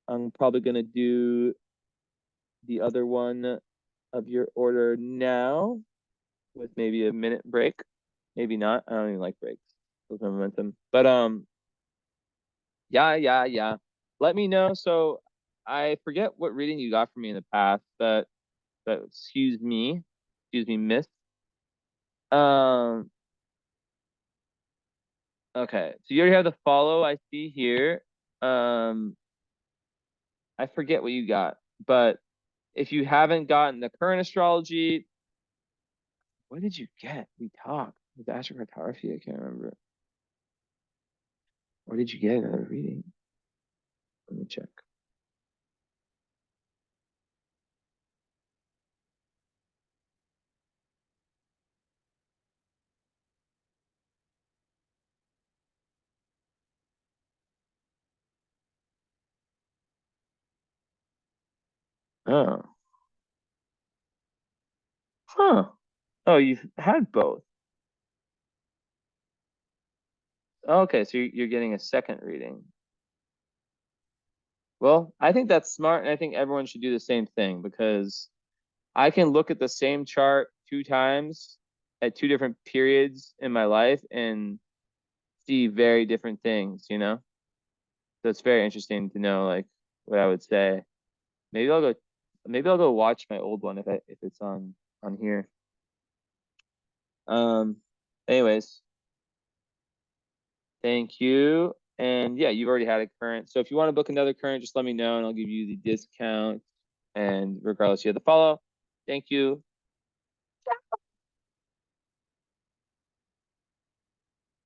I'm probably gonna do the other one of your order now with maybe a minute break. Maybe not. I don't even like breaks. With my momentum. But yeah, yeah, yeah. Let me know. So I forget what reading you got from me in the past, but excuse me, miss. Um, okay. So you already have the follow I see here. Um, I forget what you got, but if you haven't gotten the current astrology, what did you get? We talked with astrocartography. I can't remember. What did you get another reading? Let me check. Oh, huh. Oh, you've had both. Okay, so you're getting a second reading. Well, I think that's smart, and I think everyone should do the same thing, because I can look at the same chart two times at two different periods in my life and see very different things, you know? So it's very interesting to know like what I would say. Maybe I'll go maybe I'll go watch my old one if it's on here. Um anyways, thank you. And yeah, you've already had a current. So if you want to book another current, just let me know and I'll give you the discount. And regardless, you have the follow. Thank you.